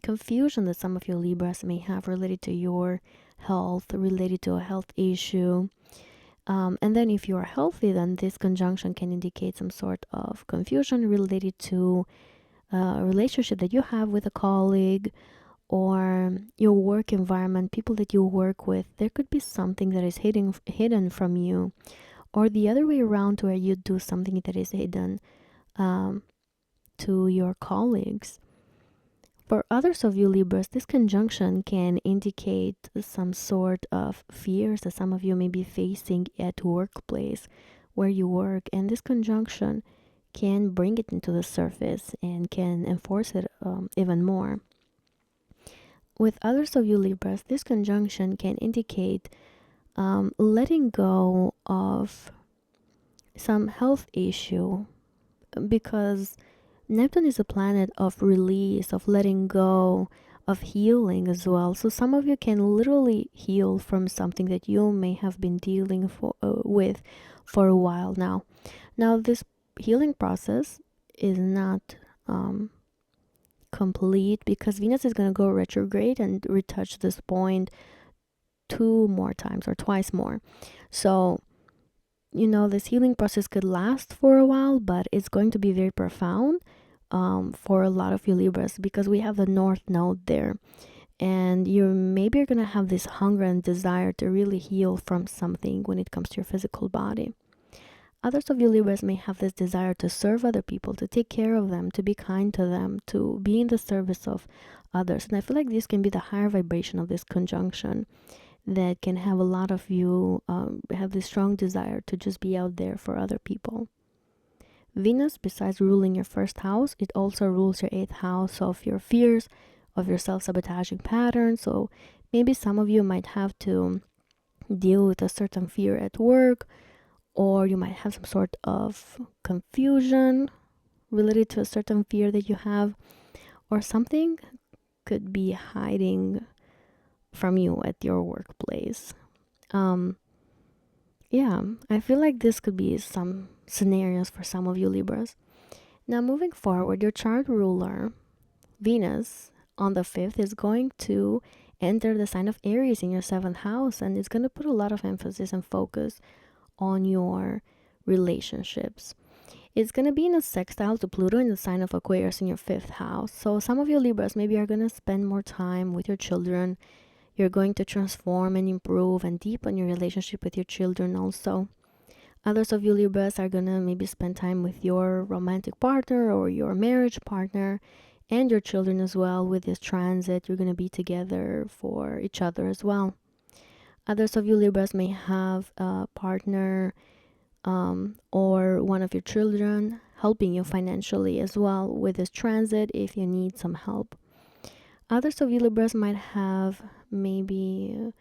confusion that some of you Libras may have related to your health, related to a health issue. And then if you are healthy, then this conjunction can indicate some sort of confusion related to a relationship that you have with a colleague, or your work environment, people that you work with. There could be something that is hidden from you, or the other way around, where you do something that is hidden to your colleagues. For others of you Libras, this conjunction can indicate some sort of fears that some of you may be facing at workplace where you work, and this conjunction can bring it into the surface and can enforce it even more. With others of you Libras, this conjunction can indicate letting go of some health issue, because Neptune is a planet of release, of letting go, of healing as well. So some of you can literally heal from something that you may have been dealing with for a while now. Now, this healing process is not complete, because Venus is going to go retrograde and retouch this point 2 more times or twice more. So, you know, this healing process could last for a while, but it's going to be very profound for a lot of you Libras, because we have the North Node there, and you're going to have this hunger and desire to really heal from something when it comes to your physical body. Others of you Libras may have this desire to serve other people, to take care of them, to be kind to them, to be in the service of others. And I feel like this can be the higher vibration of this conjunction, that can have a lot of you have this strong desire to just be out there for other people. Venus, besides ruling your first house, it also rules your 8th house of your fears, of your self-sabotaging patterns. So maybe some of you might have to deal with a certain fear at work, or you might have some sort of confusion related to a certain fear that you have, or something could be hiding from you at your workplace. Yeah, I feel like this could be some scenarios for some of you Libras. Now, moving forward, your chart ruler, Venus, on the 5th is going to enter the sign of Aries in your 7th house, and it's going to put a lot of emphasis and focus on your relationships. It's going to be in a sextile to Pluto in the sign of Aquarius in your 5th house. So some of you Libras maybe are going to spend more time with your children. You're going to transform and improve and deepen your relationship with your children also. Others of you Libras are going to maybe spend time with your romantic partner or your marriage partner and your children as well. With this transit, you're going to be together for each other as well. Others of you Libras may have a partner or one of your children helping you financially as well with this transit if you need some help. Others of you Libras might have maybe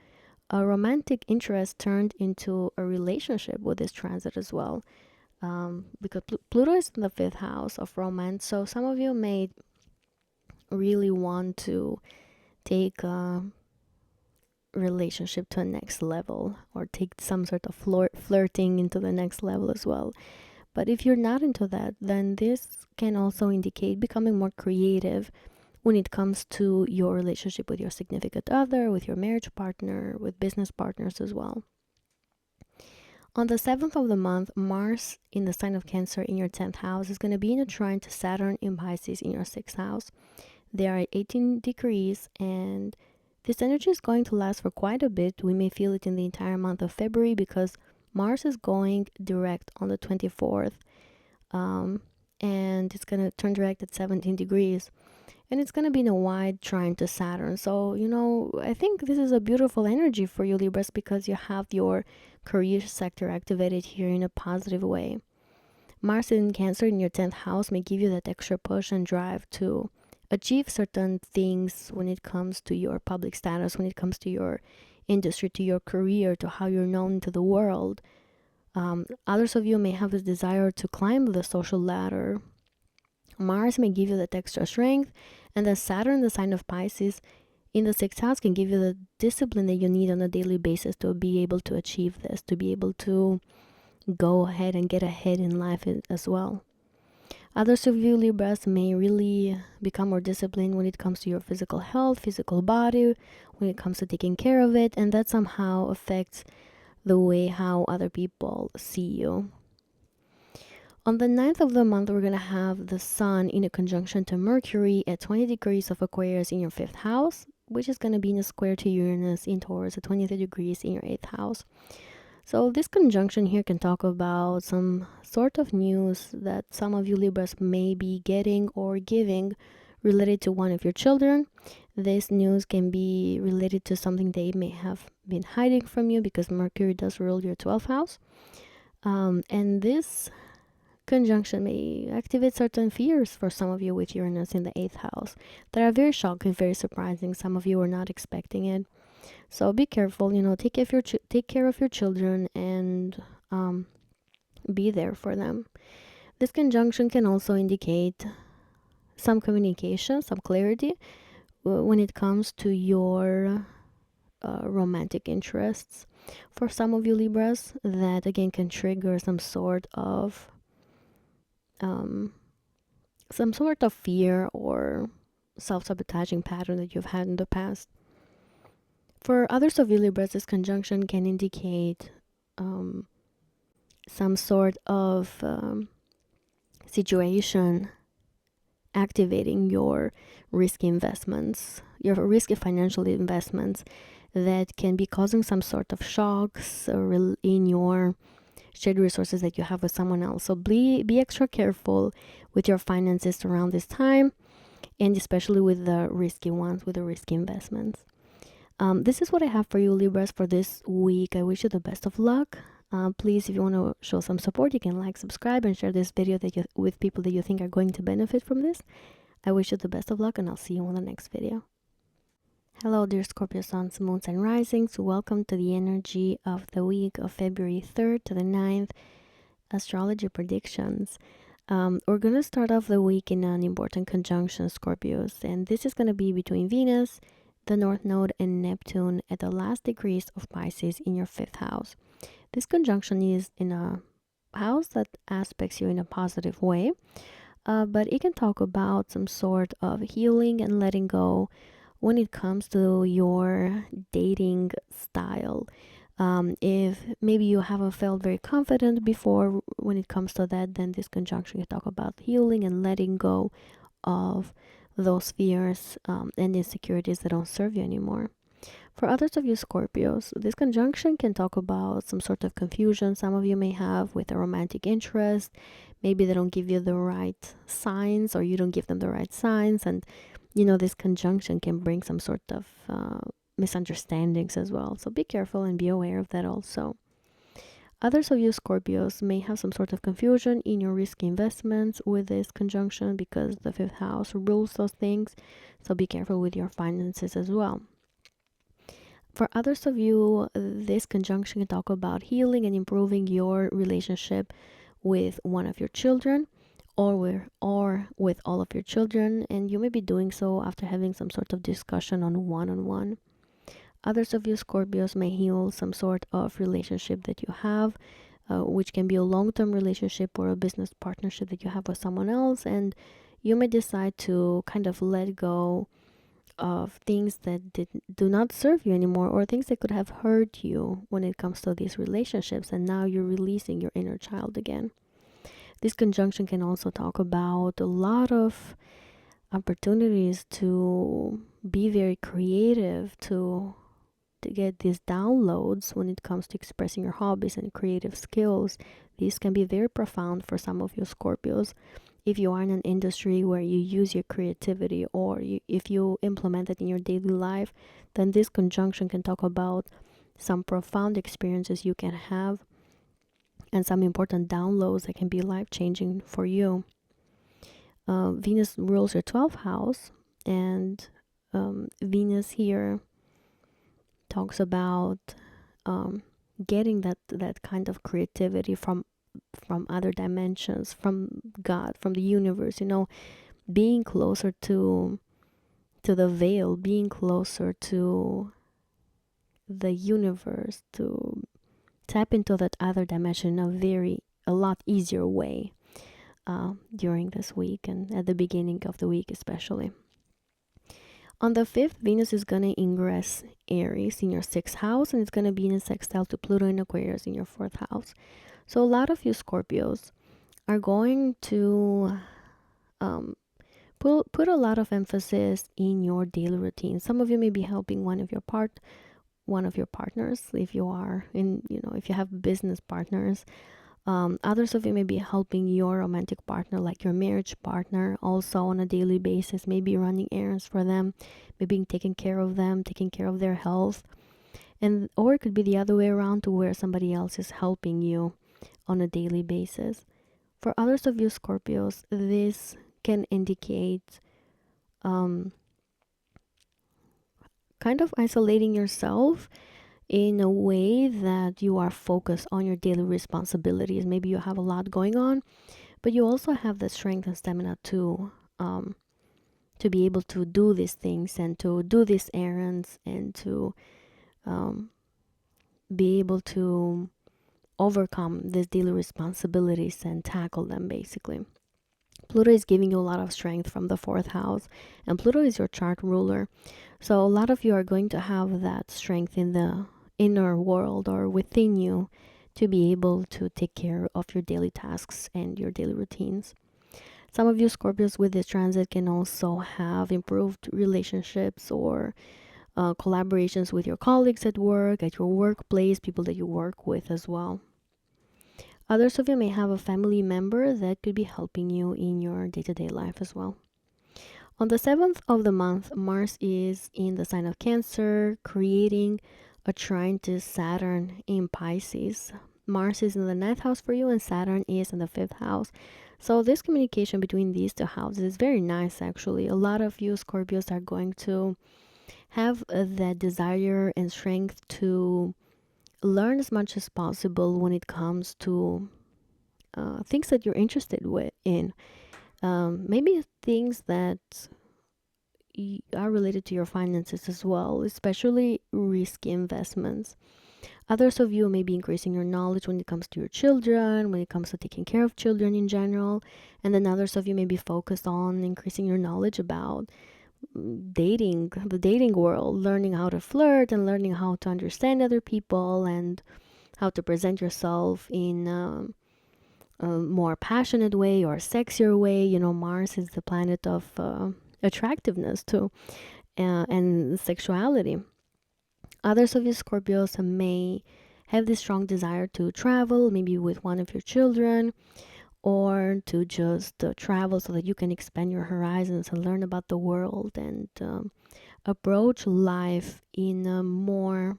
a romantic interest turned into a relationship with this transit as well, because Pluto is in the 5th house of romance. So some of you may really want to take a relationship to a next level, or take some sort of flirting into the next level as well. But if you're not into that, then this can also indicate becoming more creative when it comes to your relationship with your significant other, with your marriage partner, with business partners as well. On the 7th of the month, Mars in the sign of Cancer in your 10th house is going to be in a trine to Saturn in Pisces in your 6th house. They are at 18 degrees, and this energy is going to last for quite a bit. We may feel it in the entire month of February because Mars is going direct on the 24th, and it's going to turn direct at 17 degrees. And it's going to be in a wide trine to Saturn. So, I think this is a beautiful energy for you Libras because you have your career sector activated here in a positive way. Mars in Cancer in your 10th house may give you that extra push and drive to achieve certain things when it comes to your public status, when it comes to your industry, to your career, to how you're known to the world. Others of you may have this desire to climb the social ladder. Mars may give you that extra strength, and the Saturn, the sign of Pisces, in the 6th house can give you the discipline that you need on a daily basis to be able to achieve this, to be able to go ahead and get ahead in life as well. Others of you Libras may really become more disciplined when it comes to your physical health, physical body, when it comes to taking care of it, and that somehow affects the way how other people see you. On the 9th of the month, we're going to have the Sun in a conjunction to Mercury at 20 degrees of Aquarius in your 5th house, which is going to be in a square to Uranus in Taurus at 23 degrees in your 8th house. So this conjunction here can talk about some sort of news that some of you Libras may be getting or giving related to one of your children. This news can be related to something they may have been hiding from you because Mercury does rule your 12th house. And this conjunction may activate certain fears for some of you with Uranus in the 8th house that are very shocking, very surprising. Some of you are not expecting it. So be careful, take care of your children and be there for them. This conjunction can also indicate some communication, some clarity when it comes to your romantic interests. For some of you Libras, that again can trigger some sort of fear or self-sabotaging pattern that you've had in the past. For others of you Libras, this conjunction can indicate some sort of situation activating your risky investments, your risky financial investments that can be causing some sort of shocks in your shared resources that you have with someone else. So be extra careful with your finances around this time, and especially with the risky ones, with the risky investments. This is what I have for you Libras for this week. I wish you the best of luck. Please, if you want to show some support, you can like, subscribe, and share this video with people that you think are going to benefit from this. I wish you the best of luck, and I'll see you on the next video. Hello, dear Scorpio suns, moons, and risings. Welcome to the energy of the week of February 3rd to the 9th, astrology predictions. We're going to start off the week in an important conjunction, Scorpios, and this is going to be between Venus, the North Node, and Neptune at the last degrees of Pisces in your 5th house. This conjunction is in a house that aspects you in a positive way, but it can talk about some sort of healing and letting go when it comes to your dating style. If maybe you haven't felt very confident before when it comes to that, then this conjunction can talk about healing and letting go of those fears and insecurities that don't serve you anymore. For others of you Scorpios, this conjunction can talk about some sort of confusion some of you may have with a romantic interest. Maybe they don't give you the right signs, or you don't give them the right signs, and this conjunction can bring some sort of misunderstandings as well. So be careful and be aware of that also. Others of you Scorpios may have some sort of confusion in your risky investments with this conjunction because the 5th house rules those things. So be careful with your finances as well. For others of you, this conjunction can talk about healing and improving your relationship with one of your children, or with all of your children, and you may be doing so after having some sort of discussion on one-on-one. Others of you Scorpios may heal some sort of relationship that you have, which can be a long-term relationship or a business partnership that you have with someone else, and you may decide to kind of let go of things that do not serve you anymore, or things that could have hurt you when it comes to these relationships, and now you're releasing your inner child again. This conjunction can also talk about a lot of opportunities to be very creative, to get these downloads when it comes to expressing your hobbies and creative skills. These can be very profound for some of you Scorpios. If you are in an industry where you use your creativity, or if you implement it in your daily life, then this conjunction can talk about some profound experiences you can have and some important downloads that can be life-changing for you. Venus rules your 12th house, and Venus here talks about getting that kind of creativity from other dimensions, from God, from the universe, being closer to the veil, being closer to the universe, to tap into that other dimension in a lot easier way during this week and at the beginning of the week especially. On the 5th, Venus is going to ingress Aries in your 6th house, and it's going to be in a sextile to Pluto in Aquarius in your 4th house. So a lot of you Scorpios are going to put a lot of emphasis in your daily routine. Some of you may be helping one of your partners, if you are if you have business partners. Others of you may be helping your romantic partner, like your marriage partner, also on a daily basis, maybe running errands for them, maybe taking care of them, taking care of their health. Or it could be the other way around, to where somebody else is helping you on a daily basis. For others of you Scorpios, this can indicate kind of isolating yourself in a way that you are focused on your daily responsibilities. Maybe you have a lot going on, but you also have the strength and stamina to be able to do these things and to do these errands, and to be able to overcome these daily responsibilities and tackle them basically. Pluto is giving you a lot of strength from the 4th house, and Pluto is your chart ruler. So a lot of you are going to have that strength in the inner world or within you to be able to take care of your daily tasks and your daily routines. Some of you Scorpios with this transit can also have improved relationships or collaborations with your colleagues at work, at your workplace, people that you work with as well. Others of you may have a family member that could be helping you in your day-to-day life as well. On the 7th of the month, Mars is in the sign of Cancer, creating a trine to Saturn in Pisces. Mars is in the 9th house for you and Saturn is in the 5th house. So this communication between these two houses is very nice actually. A lot of you Scorpios are going to have that desire and strength to learn as much as possible when it comes to things that you're interested in. Maybe things that are related to your finances as well, especially risky investments. Others of you may be increasing your knowledge when it comes to your children, when it comes to taking care of children in general. And then others of you may be focused on increasing your knowledge about dating, the dating world, learning how to flirt and learning how to understand other people and how to present yourself in a more passionate way or sexier way. You know, Mars is the planet of attractiveness too, and sexuality. Others of you Scorpios may have this strong desire to travel, maybe with one of your children, or to just travel so that you can expand your horizons and learn about the world and approach life in a more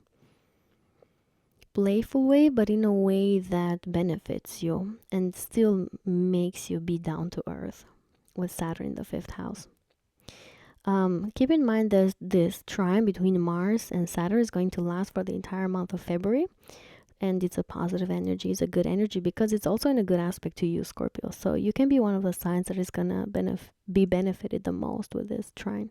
playful way, but in a way that benefits you and still makes you be down to earth with Saturn in the 5th house. Keep in mind that this trine between Mars and Saturn is going to last for the entire month of February, and it's a positive energy, it's a good energy because it's also in a good aspect to you, Scorpio. So you can be one of the signs that is gonna be benefited the most with this trine.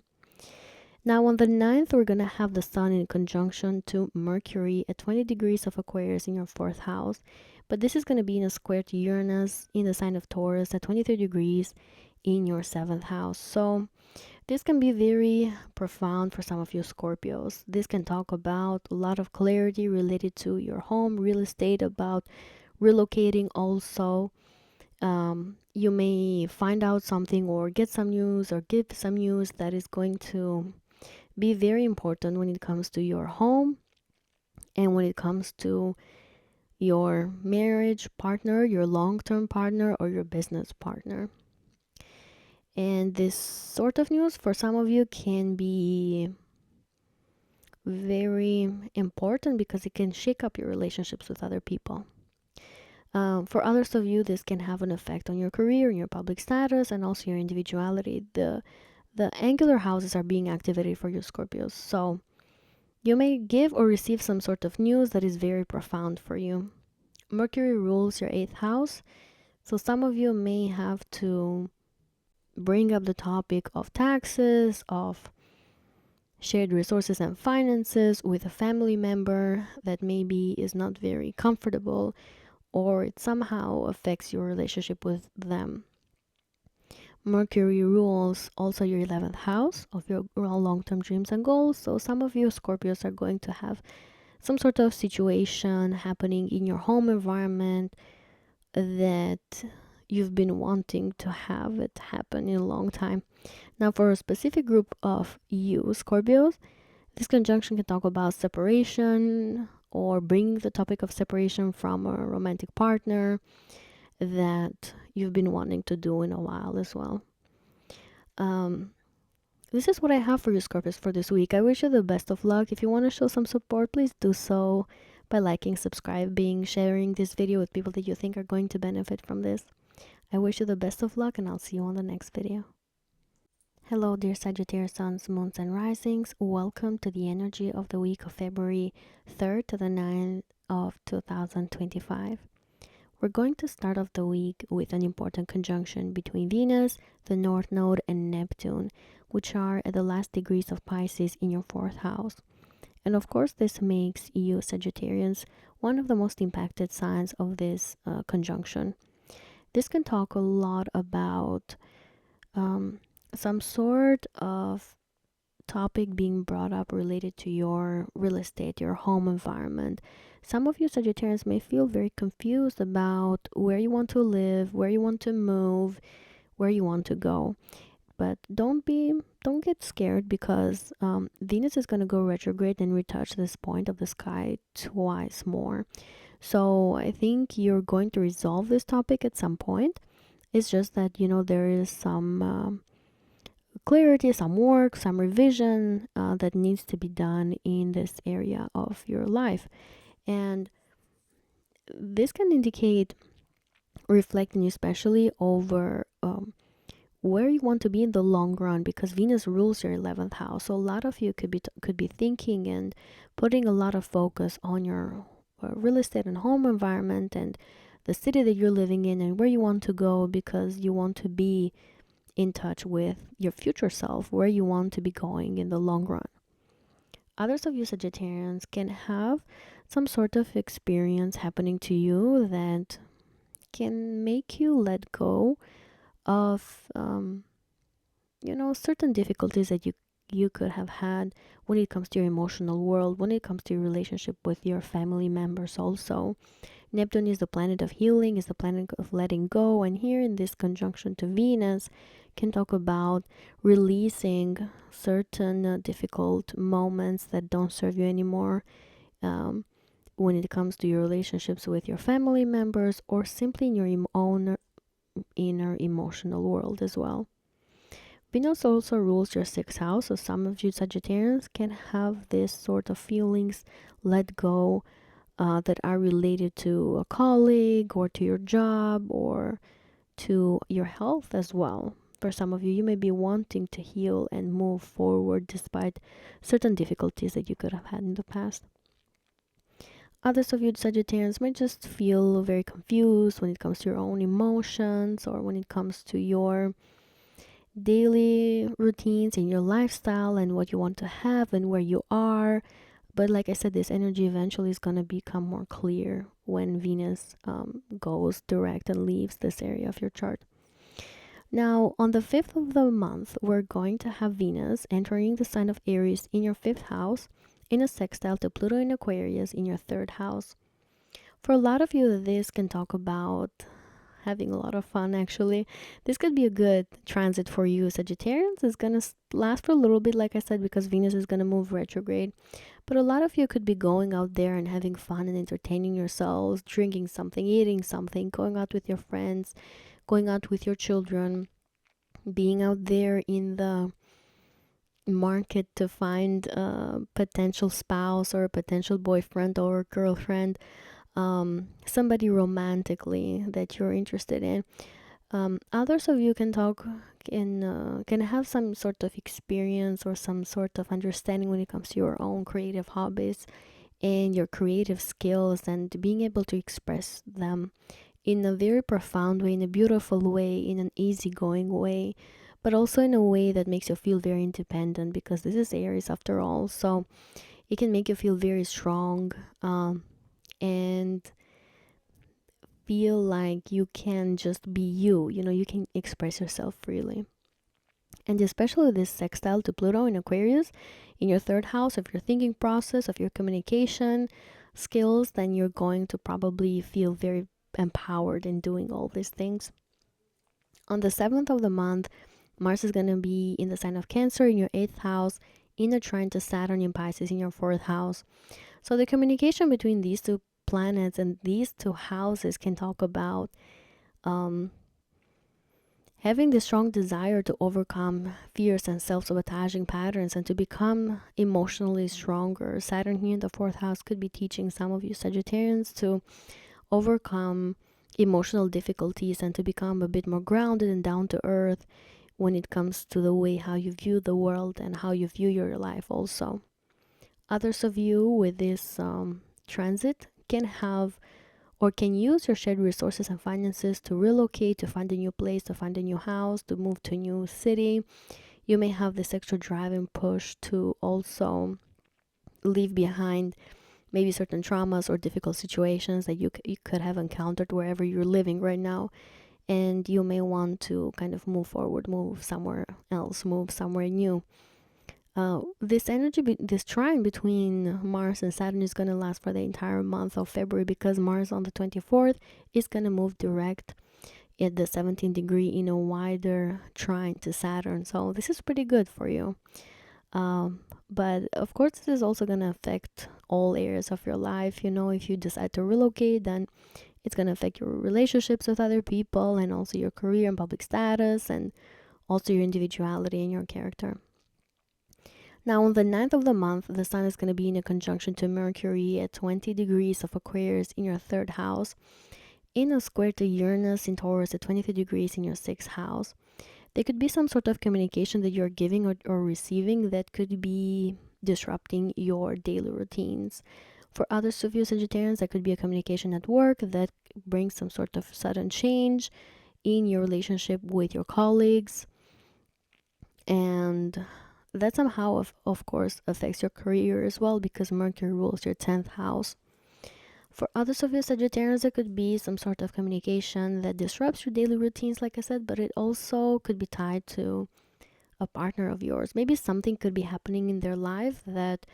Now on the 9th, we're gonna have the Sun in conjunction to Mercury at 20 degrees of Aquarius in your 4th house, but this is gonna be in a square to Uranus in the sign of Taurus at 23 degrees in your 7th house. So this can be very profound for some of you Scorpios. This can talk about a lot of clarity related to your home, real estate, about relocating also. You may find out something or get some news or give some news that is going to be very important when it comes to your home and when it comes to your marriage partner, your long-term partner, or your business partner. And this sort of news for some of you can be very important because it can shake up your relationships with other people. For others of you, this can have an effect on your career, your public status, and also your individuality. The angular houses are being activated for you Scorpios. So you may give or receive some sort of news that is very profound for you. Mercury rules your 8th house. So some of you may have to bring up the topic of taxes, of shared resources and finances with a family member that maybe is not very comfortable or it somehow affects your relationship with them. Mercury rules also your 11th house of your long-term dreams and goals. So some of you Scorpios are going to have some sort of situation happening in your home environment that you've been wanting to have it happen in a long time. Now, for a specific group of you, Scorpios, this conjunction can talk about separation or bringing the topic of separation from a romantic partner that you've been wanting to do in a while as well. This is what I have for you, Scorpios, for this week. I wish you the best of luck. If you want to show some support, please do so by liking, subscribing, sharing this video with people that you think are going to benefit from this. I wish you the best of luck and I'll see you on the next video. Hello, dear Sagittarius suns, moons, and risings. Welcome to the energy of the week of February 3rd to the 9th of 2025. We're going to start off the week with an important conjunction between Venus, the North Node, and Neptune, which are at the last degrees of Pisces in your 4th house. And of course, this makes you Sagittarians one of the most impacted signs of this conjunction. This can talk a lot about some sort of topic being brought up related to your real estate, your home environment. Some of you Sagittarians may feel very confused about where you want to live, where you want to move, where you want to go. But don't get scared because Venus is going to go retrograde and retouch this point of the sky twice more. So I think you're going to resolve this topic at some point. It's just that, you know, there is some clarity, some work, some revision that needs to be done in this area of your life. And this can indicate reflecting especially over where you want to be in the long run, because Venus rules your 11th house. So a lot of you could be thinking and putting a lot of focus on your real estate and home environment and the city that you're living in and where you want to go, because you want to be in touch with your future self, where you want to be going in the long run. Others of you Sagittarians can have some sort of experience happening to you that can make you let go of certain difficulties that you could have had when it comes to your emotional world, when it comes to your relationship with your family members. Also, Neptune is the planet of healing, is the planet of letting go, and here in this conjunction to Venus can talk about releasing certain difficult moments that don't serve you anymore, when it comes to your relationships with your family members, or simply in your own inner emotional world as well. Venus also rules your 6th house, so some of you Sagittarians can have this sort of feelings let go, that are related to a colleague or to your job or to your health as well. For some of you, you may be wanting to heal and move forward despite certain difficulties that you could have had in the past. Others of you Sagittarians might just feel very confused when it comes to your own emotions, or when it comes to your daily routines and your lifestyle and what you want to have and where you are. But like I said, this energy eventually is going to become more clear when Venus goes direct and leaves this area of your chart. Now, on the 5th of the month, we're going to have Venus entering the sign of Aries in your 5th house, in a sextile to Pluto in Aquarius in your 3rd house. For a lot of you, this can talk about having a lot of fun. Actually, this could be a good transit for you Sagittarians. It's gonna last for a little bit, like I said, because Venus is gonna move retrograde. But a lot of you could be going out there and having fun and entertaining yourselves, drinking something, eating something, going out with your friends, going out with your children, being out there in the market to find a potential spouse or a potential boyfriend or girlfriend, somebody romantically that you're interested in. Others of you can can have some sort of experience or some sort of understanding when it comes to your own creative hobbies and your creative skills, and being able to express them in a very profound way, in a beautiful way, in an easygoing way, but also in a way that makes you feel very independent, because this is Aries after all. So it can make you feel very strong, and feel like you can just be you. You can express yourself freely. And especially this sextile to Pluto in Aquarius in your 3rd house of your thinking process, of your communication skills, then you're going to probably feel very empowered in doing all these things. On the 7th of the month, Mars is going to be in the sign of Cancer in your 8th house, in a trine to Saturn in Pisces in your 4th house. So the communication between these two planets and these two houses can talk about having the strong desire to overcome fears and self-sabotaging patterns and to become emotionally stronger. Saturn here in the 4th house could be teaching some of you Sagittarians to overcome emotional difficulties and to become a bit more grounded and down to earth when it comes to the way how you view the world and how you view your life also. Others of you with this transit can have or can use your shared resources and finances to relocate, to find a new place, to find a new house, to move to a new city. You may have this extra drive and push to also leave behind maybe certain traumas or difficult situations that you could have encountered wherever you're living right now. And you may want to kind of move forward, move somewhere else, move somewhere new. This energy, this trine between Mars and Saturn is going to last for the entire month of February, because Mars on the 24th is going to move direct at the 17th degree in a wider trine to Saturn. So this is pretty good for you. But of course, this is also going to affect all areas of your life. If you decide to relocate, then it's going to affect your relationships with other people, and also your career and public status, and also your individuality and your character. Now, on the 9th of the month, the sun is going to be in a conjunction to Mercury at 20 degrees of Aquarius in your 3rd house, in a square to Uranus in Taurus at 23 degrees in your 6th house. There could be some sort of communication that you're giving or receiving that could be disrupting your daily routines. For others of you Sagittarians, that could be a communication at work that brings some sort of sudden change in your relationship with your colleagues, and that somehow of course affects your career as well, because Mercury rules your 10th house. For others of you Sagittarians, there could be some sort of communication that disrupts your daily routines, like I said, but it also could be tied to a partner of yours. Maybe something could be happening in their life that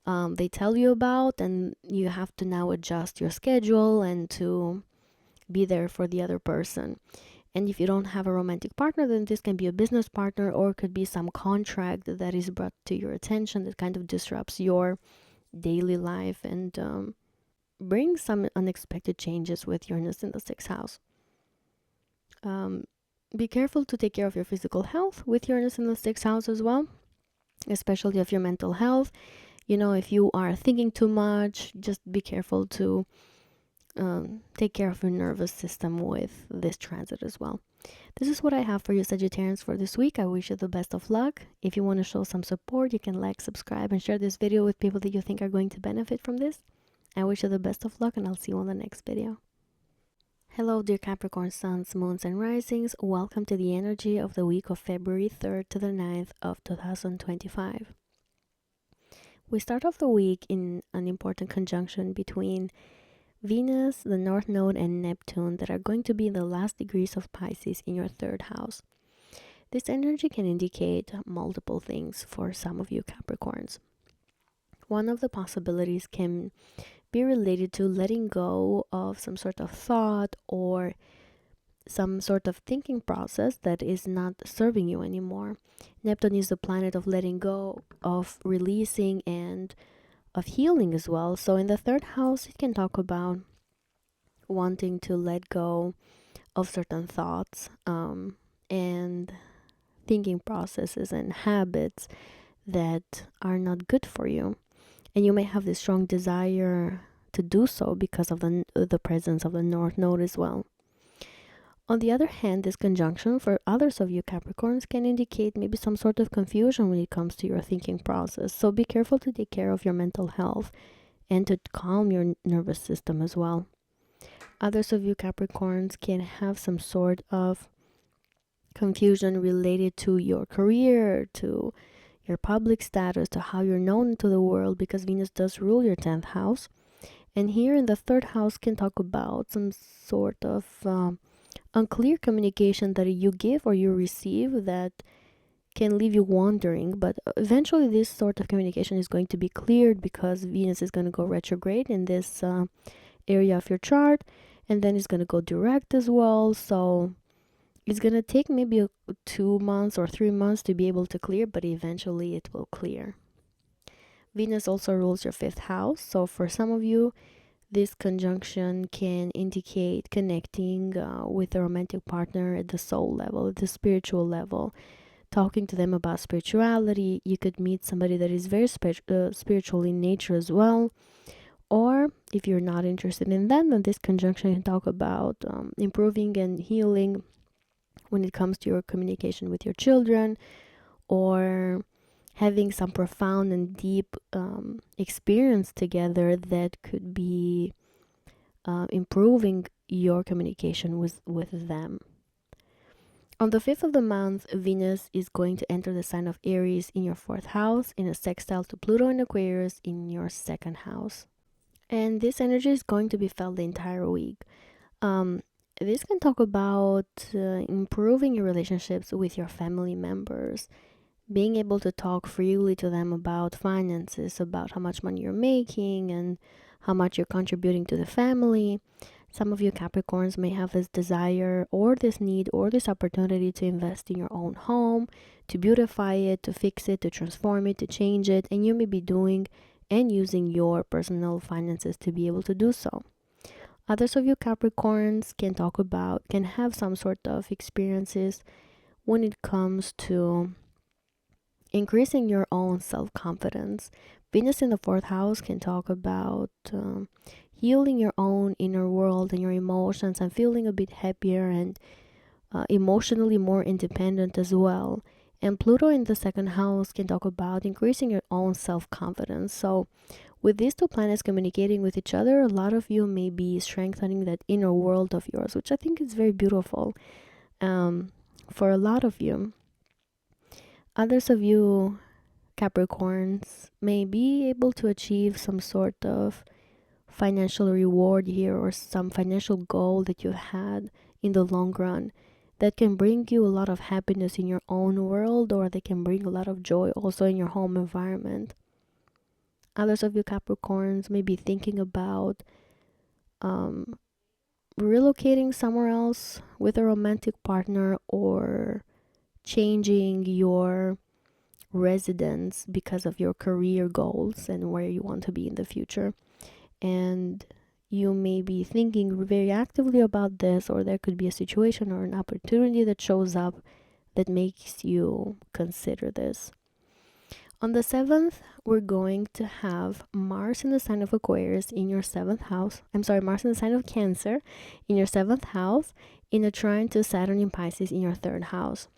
they tell you about, and you have to now adjust your schedule and to be there for the other person. And if you don't have a romantic partner, then this can be a business partner, or it could be some contract that is brought to your attention that kind of disrupts your daily life and brings some unexpected changes with Uranus in the 6th house. Be careful to take care of your physical health with Uranus in the 6th house as well, especially of your mental health. You know, if you are thinking too much, just be careful to take care of your nervous system with this transit as well. This is what I have for you Sagittarians for this week. I wish you the best of luck. If you want to show some support, you can like, subscribe, and share this video with people that you think are going to benefit from this. I wish you the best of luck, and I'll see you on the next video. Hello dear Capricorn suns, moons, and risings. Welcome to the energy of the week of February 3rd to the 9th of 2025. We start off the week in an important conjunction between Venus, the North Node, and Neptune that are going to be in the last degrees of Pisces in your 3rd house. This energy can indicate multiple things for some of you Capricorns. One of the possibilities can be related to letting go of some sort of thought or some sort of thinking process that is not serving you anymore. Neptune is the planet of letting go, of releasing, and of healing as well. So in the 3rd house, it can talk about wanting to let go of certain thoughts and thinking processes and habits that are not good for you. And you may have this strong desire to do so because of the presence of the North Node as well. On the other hand, this conjunction for others of you Capricorns can indicate maybe some sort of confusion when it comes to your thinking process. So be careful to take care of your mental health and to calm your nervous system as well. Others of you Capricorns can have some sort of confusion related to your career, to your public status, to how you're known to the world, because Venus does rule your 10th house. And here in the 3rd house can talk about some sort of unclear communication that you give or you receive that can leave you wondering, but eventually this sort of communication is going to be cleared because Venus is going to go retrograde in this area of your chart, and then it's going to go direct as well. So it's going to take maybe 2 months or 3 months to be able to clear, but eventually it will clear. Venus also rules your 5th house, so for some of you this conjunction can indicate connecting with a romantic partner at the soul level, at the spiritual level, talking to them about spirituality. You could meet somebody that is very spiritual in nature as well. Or if you're not interested in that, then this conjunction can talk about improving and healing when it comes to your communication with your children, or having some profound and deep experience together that could be improving your communication with them. On the 5th of the month, Venus is going to enter the sign of Aries in your 4th house in a sextile to Pluto and Aquarius in your 2nd house. And this energy is going to be felt the entire week. This can talk about improving your relationships with your family members, being able to talk freely to them about finances, about how much money you're making and how much you're contributing to the family. Some of you Capricorns may have this desire or this need or this opportunity to invest in your own home, to beautify it, to fix it, to transform it, to change it, and you may be doing and using your personal finances to be able to do so. Others of you Capricorns can have some sort of experiences when it comes to increasing your own self-confidence. Venus in the fourth house can talk about healing your own inner world and your emotions and feeling a bit happier and emotionally more independent as well. And Pluto in the second house can talk about increasing your own self-confidence. So with these two planets communicating with each other, a lot of you may be strengthening that inner world of yours, which I think is very beautiful for a lot of you. Others of you, Capricorns, may be able to achieve some sort of financial reward here or some financial goal that you had in the long run that can bring you a lot of happiness in your own world, or they can bring a lot of joy also in your home environment. Others of you Capricorns may be thinking about relocating somewhere else with a romantic partner, or changing your residence because of your career goals and where you want to be in the future. And you may be thinking very actively about this, or there could be a situation or an opportunity that shows up that makes you consider this. On the 7th, we're going to have Mars in the sign of Aquarius in your 7th house. Mars in the sign of Cancer in your 7th house, in a trine to Saturn in Pisces in your 3rd house.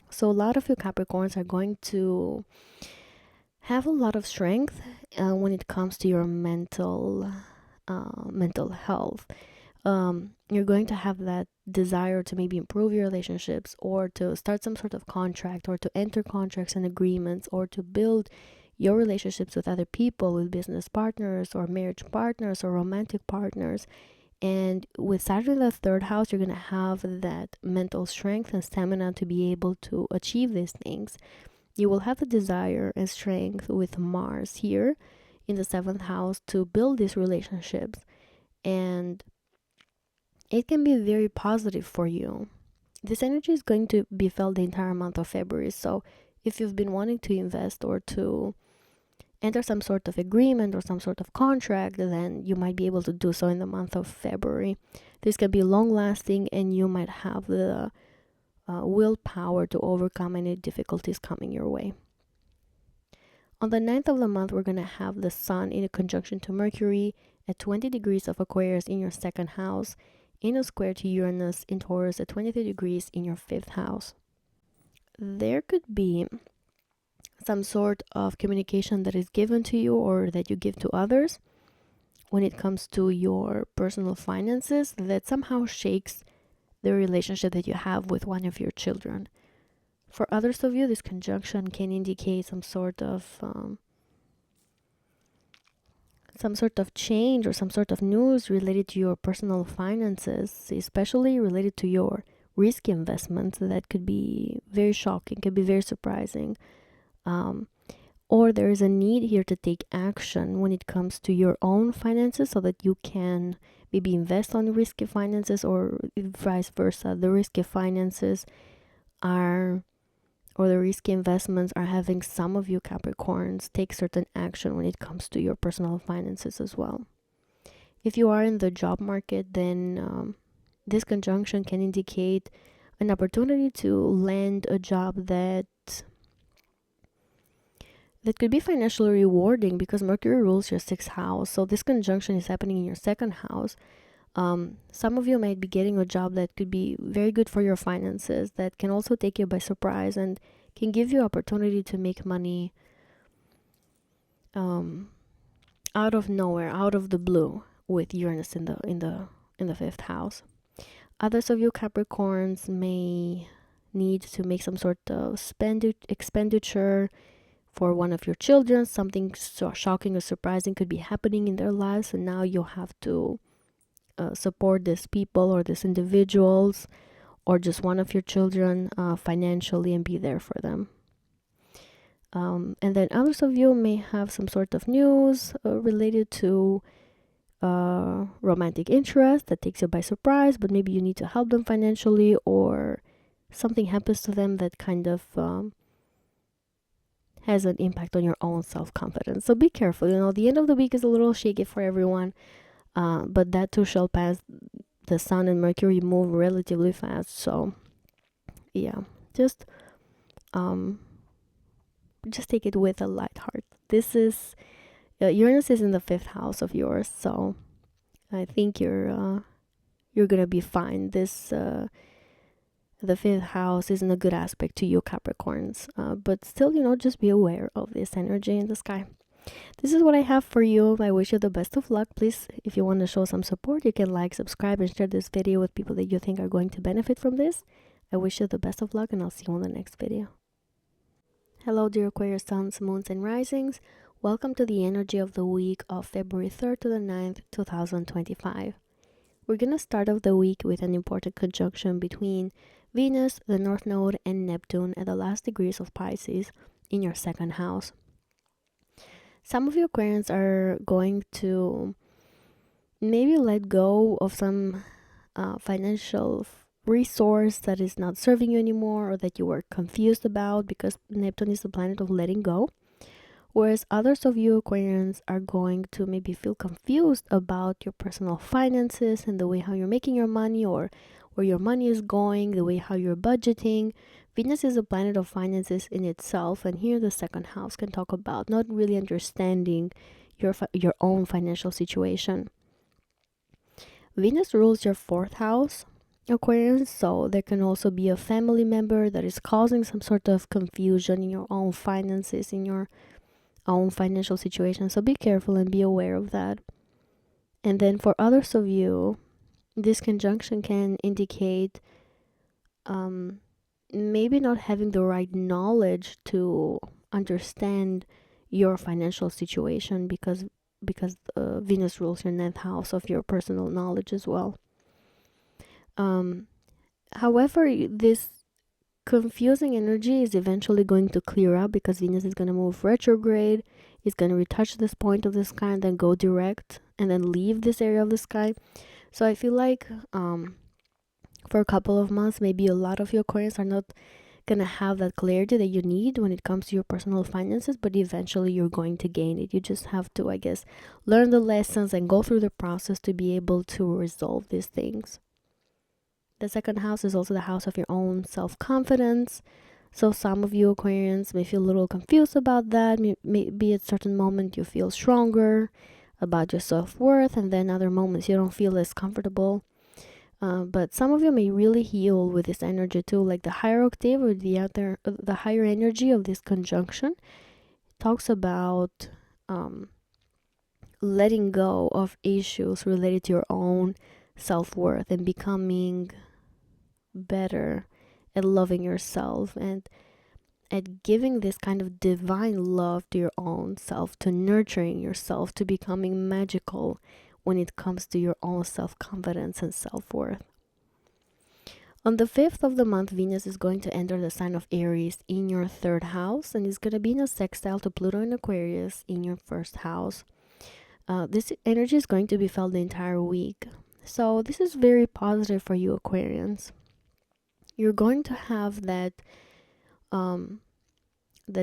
So a lot of you Capricorns are going to have a lot of strength when it comes to your mental health. You're going to have that desire to maybe improve your relationships, or to start some sort of contract, or to enter contracts and agreements, or to build your relationships with other people, with business partners or marriage partners or romantic partners. And with Saturn in the 3rd house, you're going to have that mental strength and stamina to be able to achieve these things. You will have the desire and strength with Mars here in the 7th house to build these relationships, and it can be very positive for you. This energy is going to be felt the entire month of February. So if you've been wanting to invest or to enter some sort of agreement or some sort of contract, then you might be able to do so in the month of February. This can be long lasting, and you might have the willpower to overcome any difficulties coming your way. On the 9th of the month, we're going to have the Sun in a conjunction to Mercury at 20 degrees of Aquarius in your 2nd house, in a square to Uranus in Taurus at 23 degrees in your 5th house. There could be some sort of communication that is given to you, or that you give to others, when it comes to your personal finances, that somehow shakes the relationship that you have with one of your children. For others of you, this conjunction can indicate some sort of change or some sort of news related to your personal finances, especially related to your risky investments. That could be very shocking, could be very surprising. Or there is a need here to take action when it comes to your own finances, so that you can maybe invest on risky finances, or vice versa. The risky finances are, or the risky investments are having some of you Capricorns take certain action when it comes to your personal finances as well. If you are in the job market, then this conjunction can indicate an opportunity to land a job that could be financially rewarding, because Mercury rules your 6th house. So this conjunction is happening in your 2nd house. Some of you might be getting a job that could be very good for your finances, that can also take you by surprise and can give you opportunity to make money out of nowhere, out of the blue, with Uranus in the 5th house. Others of you Capricorns may need to make some sort of expenditure for one of your children. Something so shocking or surprising could be happening in their lives, and now you have to support these people or these individuals, or just one of your children financially, and be there for them. And then others of you may have some sort of news related to romantic interest that takes you by surprise, but maybe you need to help them financially, or something happens to them that kind of has an impact on your own self-confidence. So be careful. The end of the week is a little shaky for everyone, but that too shall pass. The Sun and Mercury move relatively fast, so yeah, just just take it with a light heart. This is Uranus is in the 5th house of yours, so I think you're gonna be fine. The 5th house is in a good aspect to you Capricorns, but still, just be aware of this energy in the sky. This is what I have for you. I wish you the best of luck. Please, if you want to show some support, you can like, subscribe, and share this video with people that you think are going to benefit from this. I wish you the best of luck, and I'll see you on the next video. Hello, dear Aquarius suns, moons, and risings. Welcome to the energy of the week of February 3rd to the 9th, 2025. We're going to start off the week with an important conjunction between Venus, the North Node, and Neptune at the last degrees of Pisces in your 2nd house. Some of you Aquarians are going to maybe let go of some financial resource that is not serving you anymore, or that you were confused about, because Neptune is the planet of letting go. Whereas others of you Aquarians are going to maybe feel confused about your personal finances and the way how you're making your money, or where your money is going, the way how you're budgeting. Venus is a planet of finances in itself, and here the 2nd house can talk about not really understanding your own financial situation. Venus rules your 4th house, Aquarians, so there can also be a family member that is causing some sort of confusion in your own finances, in your own financial situation. So be careful and be aware of that. And then for others of you, this conjunction can indicate maybe not having the right knowledge to understand your financial situation, because Venus rules your 9th house of your personal knowledge as well. However, this confusing energy is eventually going to clear up, because Venus is going to move retrograde. It's going to retouch this point of the sky and then go direct and then leave this area of the sky. So I feel like for a couple of months, maybe a lot of your Aquarians are not going to have that clarity that you need when it comes to your personal finances, but eventually you're going to gain it. You just have to, I guess, learn the lessons and go through the process to be able to resolve these things. The 2nd house is also the house of your own self-confidence. So some of you Aquarians may feel a little confused about that. Maybe at a certain moment you feel stronger about your self-worth, and then other moments you don't feel as comfortable. But some of you may really heal with this energy too, like the higher octave or the higher energy of this conjunction talks about letting go of issues related to your own self-worth and becoming better at loving yourself and at giving this kind of divine love to your own self, to nurturing yourself, to becoming magical when it comes to your own self-confidence and self-worth. On the 5th of the month, Venus is going to enter the sign of Aries in your 3rd house, and it's going to be in a sextile to Pluto in Aquarius in your 1st house. This energy is going to be felt the entire week. So this is very positive for you Aquarians. You're going to have that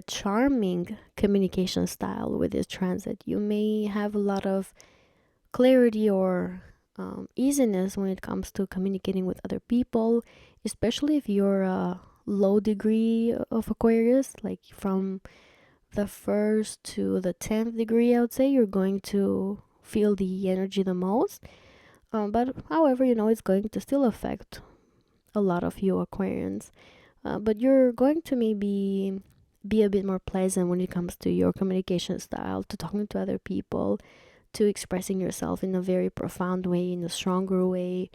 charming communication style with this transit. You may have a lot of clarity or easiness when it comes to communicating with other people, especially if you're a low degree of Aquarius, like from the 1st to the 10th degree. I would say you're going to feel the energy the most. But however, it's going to still affect a lot of you Aquarians. But you're going to maybe be a bit more pleasant when it comes to your communication style, to talking to other people, to expressing yourself in a very profound way, in a stronger way,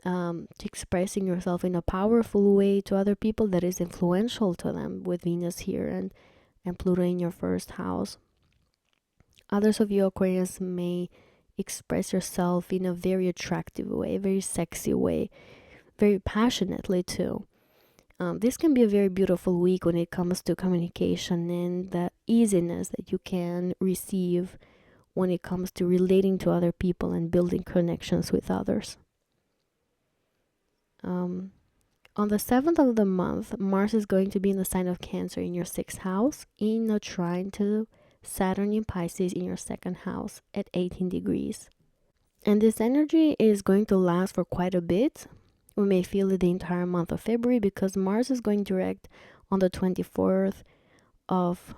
to expressing yourself in a powerful way to other people that is influential to them, with Venus here and Pluto in your 1st house. Others of you Aquarians may express yourself in a very attractive way, very sexy way, very passionately too. This can be a very beautiful week when it comes to communication and the easiness that you can receive when it comes to relating to other people and building connections with others. On the 7th of the month, Mars is going to be in the sign of Cancer in your 6th house, in a trine to Saturn in Pisces in your 2nd house at 18 degrees. And this energy is going to last for quite a bit. We may feel it the entire month of February, because Mars is going direct on the 24th of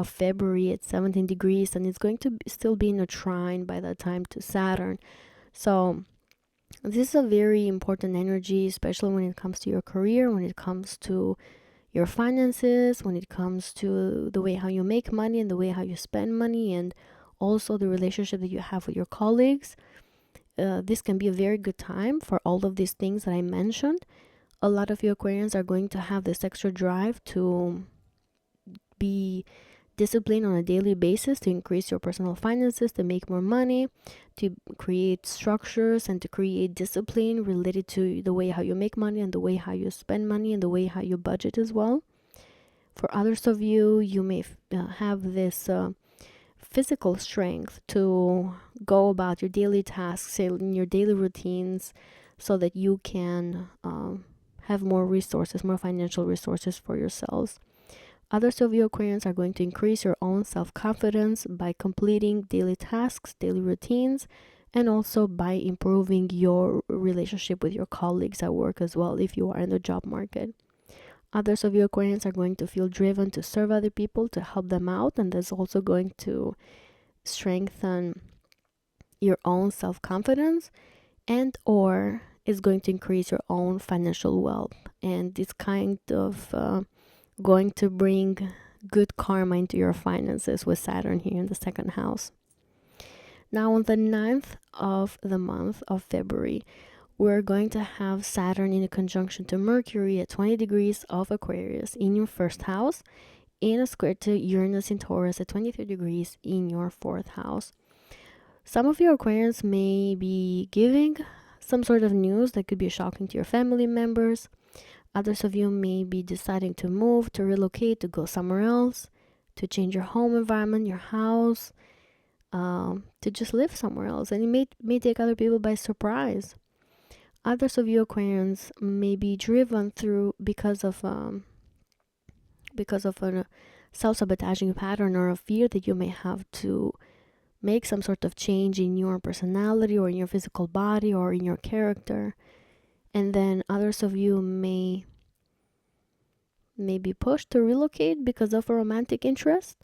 February at 17 degrees, and it's going to still be in a trine by that time to Saturn. So this is a very important energy, especially when it comes to your career, when it comes to your finances, when it comes to the way how you make money and the way how you spend money, and also the relationship that you have with your colleagues. This can be a very good time for all of these things that I mentioned. A lot of you Aquarians are going to have this extra drive to be disciplined on a daily basis, to increase your personal finances, to make more money, to create structures and to create discipline related to the way how you make money and the way how you spend money and the way how you budget as well. For others of you, you may have this physical strength to go about your daily tasks and your daily routines so that you can have more resources, more financial resources for yourselves. Others of you Aquarians are going to increase your own self-confidence by completing daily tasks, daily routines, and also by improving your relationship with your colleagues at work as well if you are in the job market. Others of you Aquarians are going to feel driven to serve other people, to help them out, and that's also going to strengthen your own self-confidence and or is going to increase your own financial wealth. And it's kind of going to bring good karma into your finances with Saturn here in the second house. Now on the 9th of the month of February, we're going to have Saturn in a conjunction to Mercury at 20 degrees of Aquarius in your first house, in a square to Uranus in Taurus at 23 degrees in your fourth house. Some of your Aquarians may be giving some sort of news that could be shocking to your family members. Others of you may be deciding to move, to relocate, to go somewhere else, to change your home environment, your house, to just live somewhere else. And it may take other people by surprise. Others of you Aquarians may be driven through because of a self-sabotaging pattern or a fear that you may have to make some sort of change in your personality or in your physical body or in your character. And then others of you may be pushed to relocate because of a romantic interest,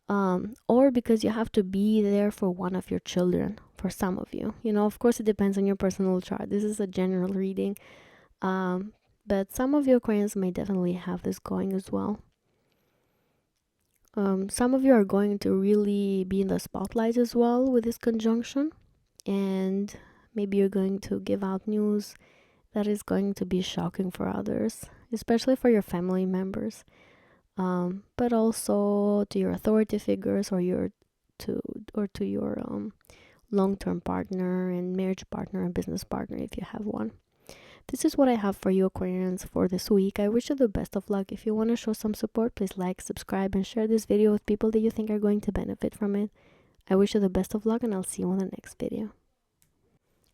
or because you have to be there for one of your children. For some of you, of course, it depends on your personal chart. This is a general reading, but some of your Aquarians may definitely have this going as well. Some of you are going to really be in the spotlight as well with this conjunction, and maybe you're going to give out news that is going to be shocking for others, especially for your family members, but also to your authority figures or to your long-term partner and marriage partner and business partner if you have one. This is what I have for you Aquarians for this week. I wish you the best of luck. If you want to show some support, please like, subscribe, and share this video with people that you think are going to benefit from it. I wish you the best of luck, and I'll see you on the next video.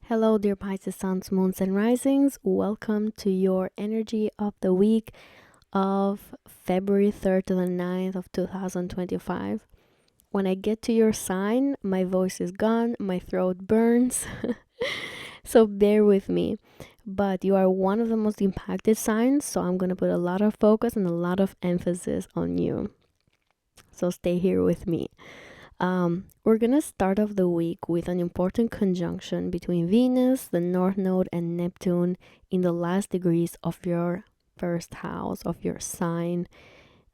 Hello dear Pisces suns, moons, and risings. Welcome to your energy of the week of February 3rd to the 9th of 2025. When I get to your sign, my voice is gone, my throat burns, so bear with me. But you are one of the most impacted signs, so I'm going to put a lot of focus and a lot of emphasis on you. So stay here with me. We're going to start off the week with an important conjunction between Venus, the North Node, and Neptune in the last degrees of your first house, of your sign.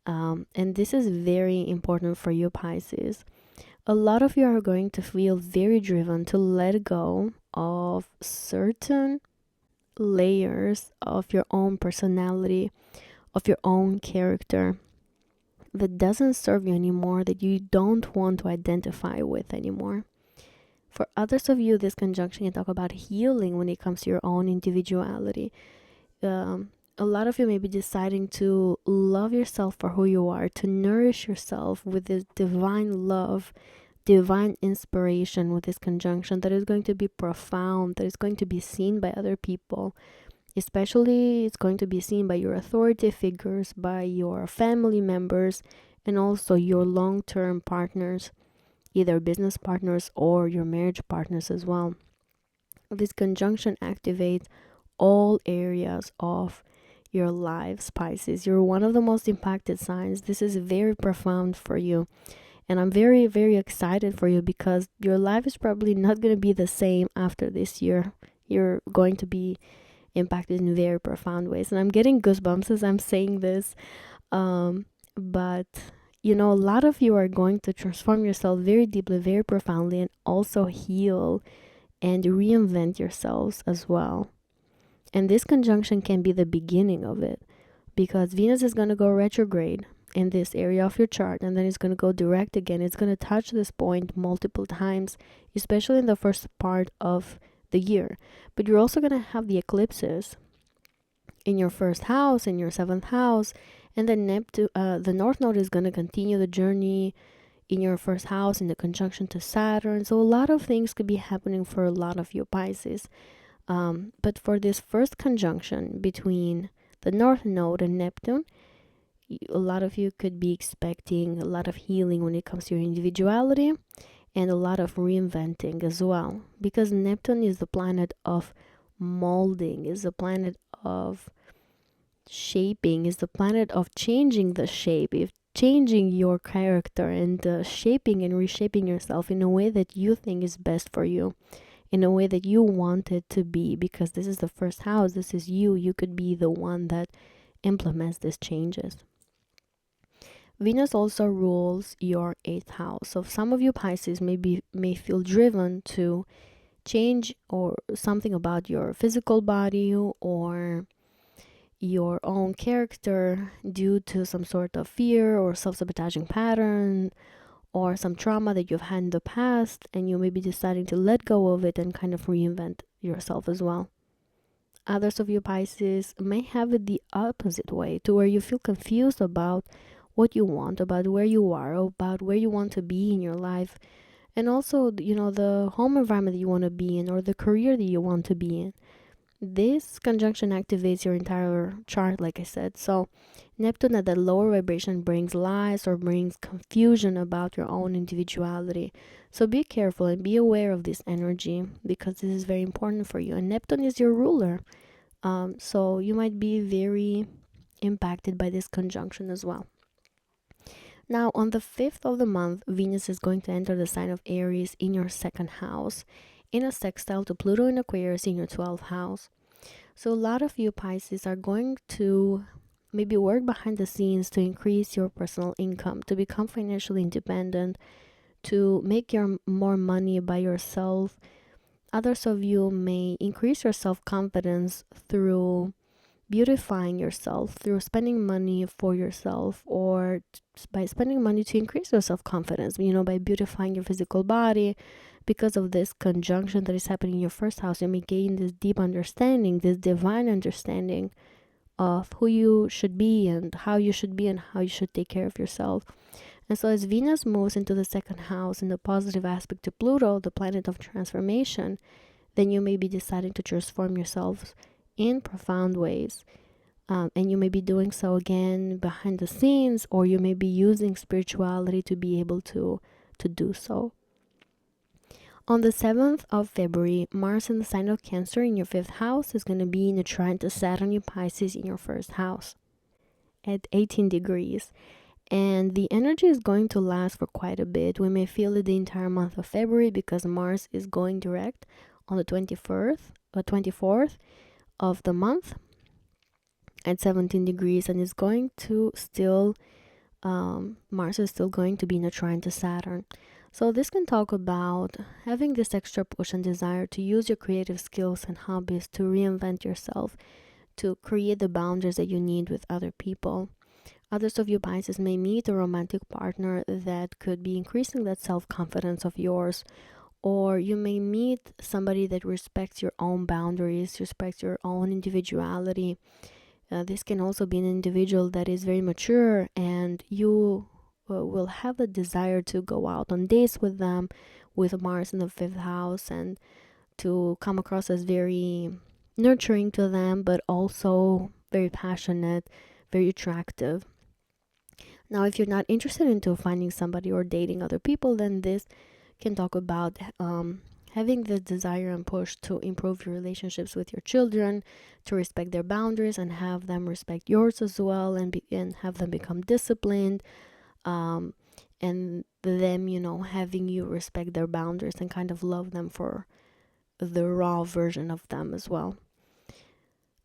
And this is very important for you Pisces. A lot of you are going to feel very driven to let go of certain layers of your own personality, of your own character that doesn't serve you anymore, that you don't want to identify with anymore. For others of you, this conjunction can talk about healing when it comes to your own individuality. A lot of you may be deciding to love yourself for who you are, to nourish yourself with this divine love, divine inspiration with this conjunction that is going to be profound, that is going to be seen by other people. Especially, it's going to be seen by your authority figures, by your family members, and also your long-term partners, either business partners or your marriage partners as well. This conjunction activates all areas of your lives, Pisces. You're one of the most impacted signs. This is very profound for you. And I'm very, very excited for you because your life is probably not going to be the same after this year. You're going to be impacted in very profound ways. And I'm getting goosebumps as I'm saying this. But you know, a lot of you are going to transform yourself very deeply, very profoundly, and also heal and reinvent yourselves as well. And this conjunction can be the beginning of it because Venus is going to go retrograde in this area of your chart, and then it's going to go direct again. It's going to touch this point multiple times, especially in the first part of the year. But you're also going to have the eclipses in your first house, in your seventh house, and then Neptune, the North Node is going to continue the journey in your first house in the conjunction to Saturn. So a lot of things could be happening for a lot of you Pisces. But for this first conjunction between the North Node and Neptune, a lot of you could be expecting a lot of healing when it comes to your individuality and a lot of reinventing as well. Because Neptune is the planet of molding, is the planet of shaping, is the planet of changing the shape, if changing your character and shaping and reshaping yourself in a way that you think is best for you, in a way that you want it to be, because this is the first house, this is you could be the one that implements these changes. Venus also rules your 8th house. So some of you Pisces may feel driven to change or something about your physical body or your own character due to some sort of fear or self-sabotaging pattern or some trauma that you've had in the past, and you may be deciding to let go of it and kind of reinvent yourself as well. Others of you Pisces may have it the opposite way, to where you feel confused about what you want, about where you are, about where you want to be in your life, and also, you know, the home environment that you want to be in or the career that you want to be in. This conjunction activates your entire chart, like I said. So Neptune at that lower vibration brings lies or brings confusion about your own individuality. So be careful and be aware of this energy because this is very important for you. And Neptune is your ruler. So you might be very impacted by this conjunction as well. Now, on the 5th of the month, Venus is going to enter the sign of Aries in your 2nd house, in a sextile to Pluto in Aquarius in your 12th house. So a lot of you Pisces are going to maybe work behind the scenes to increase your personal income, to become financially independent, to make more money by yourself. Others of you may increase your self-confidence through beautifying yourself, through spending money for yourself, or by spending money to increase your self-confidence, you know, by beautifying your physical body. Because of this conjunction that is happening in your first house, you may gain this deep understanding, this divine understanding of who you should be and how you should be and how you should take care of yourself. And so as Venus moves into the 2nd house in the positive aspect to Pluto, the planet of transformation, then you may be deciding to transform yourselves in profound ways. And you may be doing so again behind the scenes, or you may be using spirituality to be able to do so. On the 7th of February, Mars in the sign of Cancer in your 5th house is going to be in a trine to Saturn in Pisces in your 1st house at 18 degrees. And the energy is going to last for quite a bit. We may feel it the entire month of February because Mars is going direct on the 24th of the month at 17 degrees, and it's going to still, Mars is still going to be in a trine to Saturn. So this can talk about having this extra push and desire to use your creative skills and hobbies to reinvent yourself, to create the boundaries that you need with other people. Others of you Pisces may meet a romantic partner that could be increasing that self-confidence of yours, or you may meet somebody that respects your own boundaries, respects your own individuality. This can also be an individual that is very mature, and you will have the desire to go out on dates with them, with Mars in the 5th house, and to come across as very nurturing to them, but also very passionate, very attractive. Now, if you're not interested into finding somebody or dating other people, then this can talk about having the desire and push to improve your relationships with your children, to respect their boundaries and have them respect yours as well, and have them become disciplined, and them, having you respect their boundaries and kind of love them for the raw version of them as well.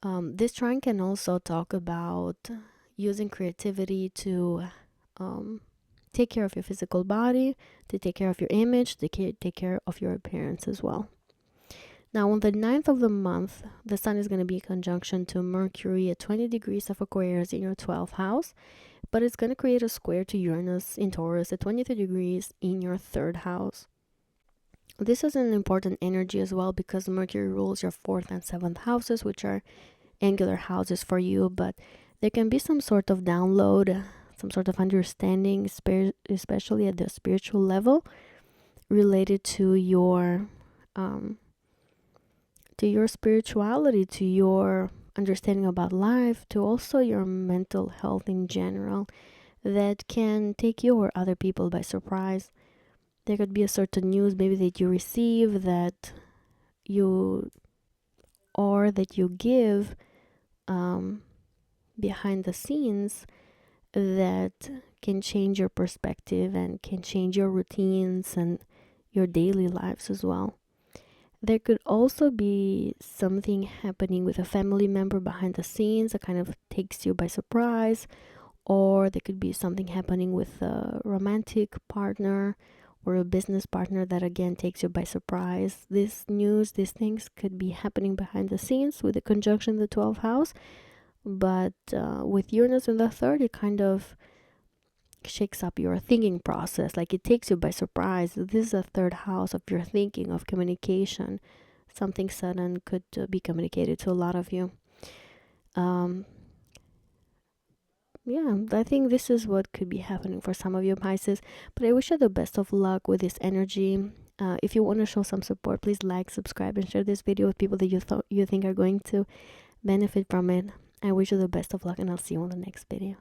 This trine can also talk about using creativity to take care of your physical body, to take care of your image, to take care of your appearance as well. Now, on the 9th of the month, the sun is going to be in conjunction to Mercury at 20 degrees of Aquarius in your 12th house, but it's going to create a square to Uranus in Taurus at 23 degrees in your 3rd house. This is an important energy as well because Mercury rules your 4th and 7th houses, which are angular houses for you, but there can be some sort of download, some sort of understanding, especially at the spiritual level, related to your spirituality, to your understanding about life, to also your mental health in general, that can take you or other people by surprise. There could be a certain news maybe that you receive that you give behind the scenes that can change your perspective and can change your routines and your daily lives as well. There could also be something happening with a family member behind the scenes that kind of takes you by surprise, or there could be something happening with a romantic partner or a business partner that again takes you by surprise. This news, these things could be happening behind the scenes with the conjunction in the 12th house, but with Uranus in the 3rd, it kind of shakes up your thinking process, like it takes you by surprise. This is a 3rd house of your thinking, of communication. Something sudden could be communicated to a lot of you. Yeah, I think this is what could be happening for some of you Pisces, but I wish you the best of luck with this energy. If you want to show some support, please like, subscribe, and share this video with people that you think are going to benefit from it. I wish you the best of luck, and I'll see you on the next video.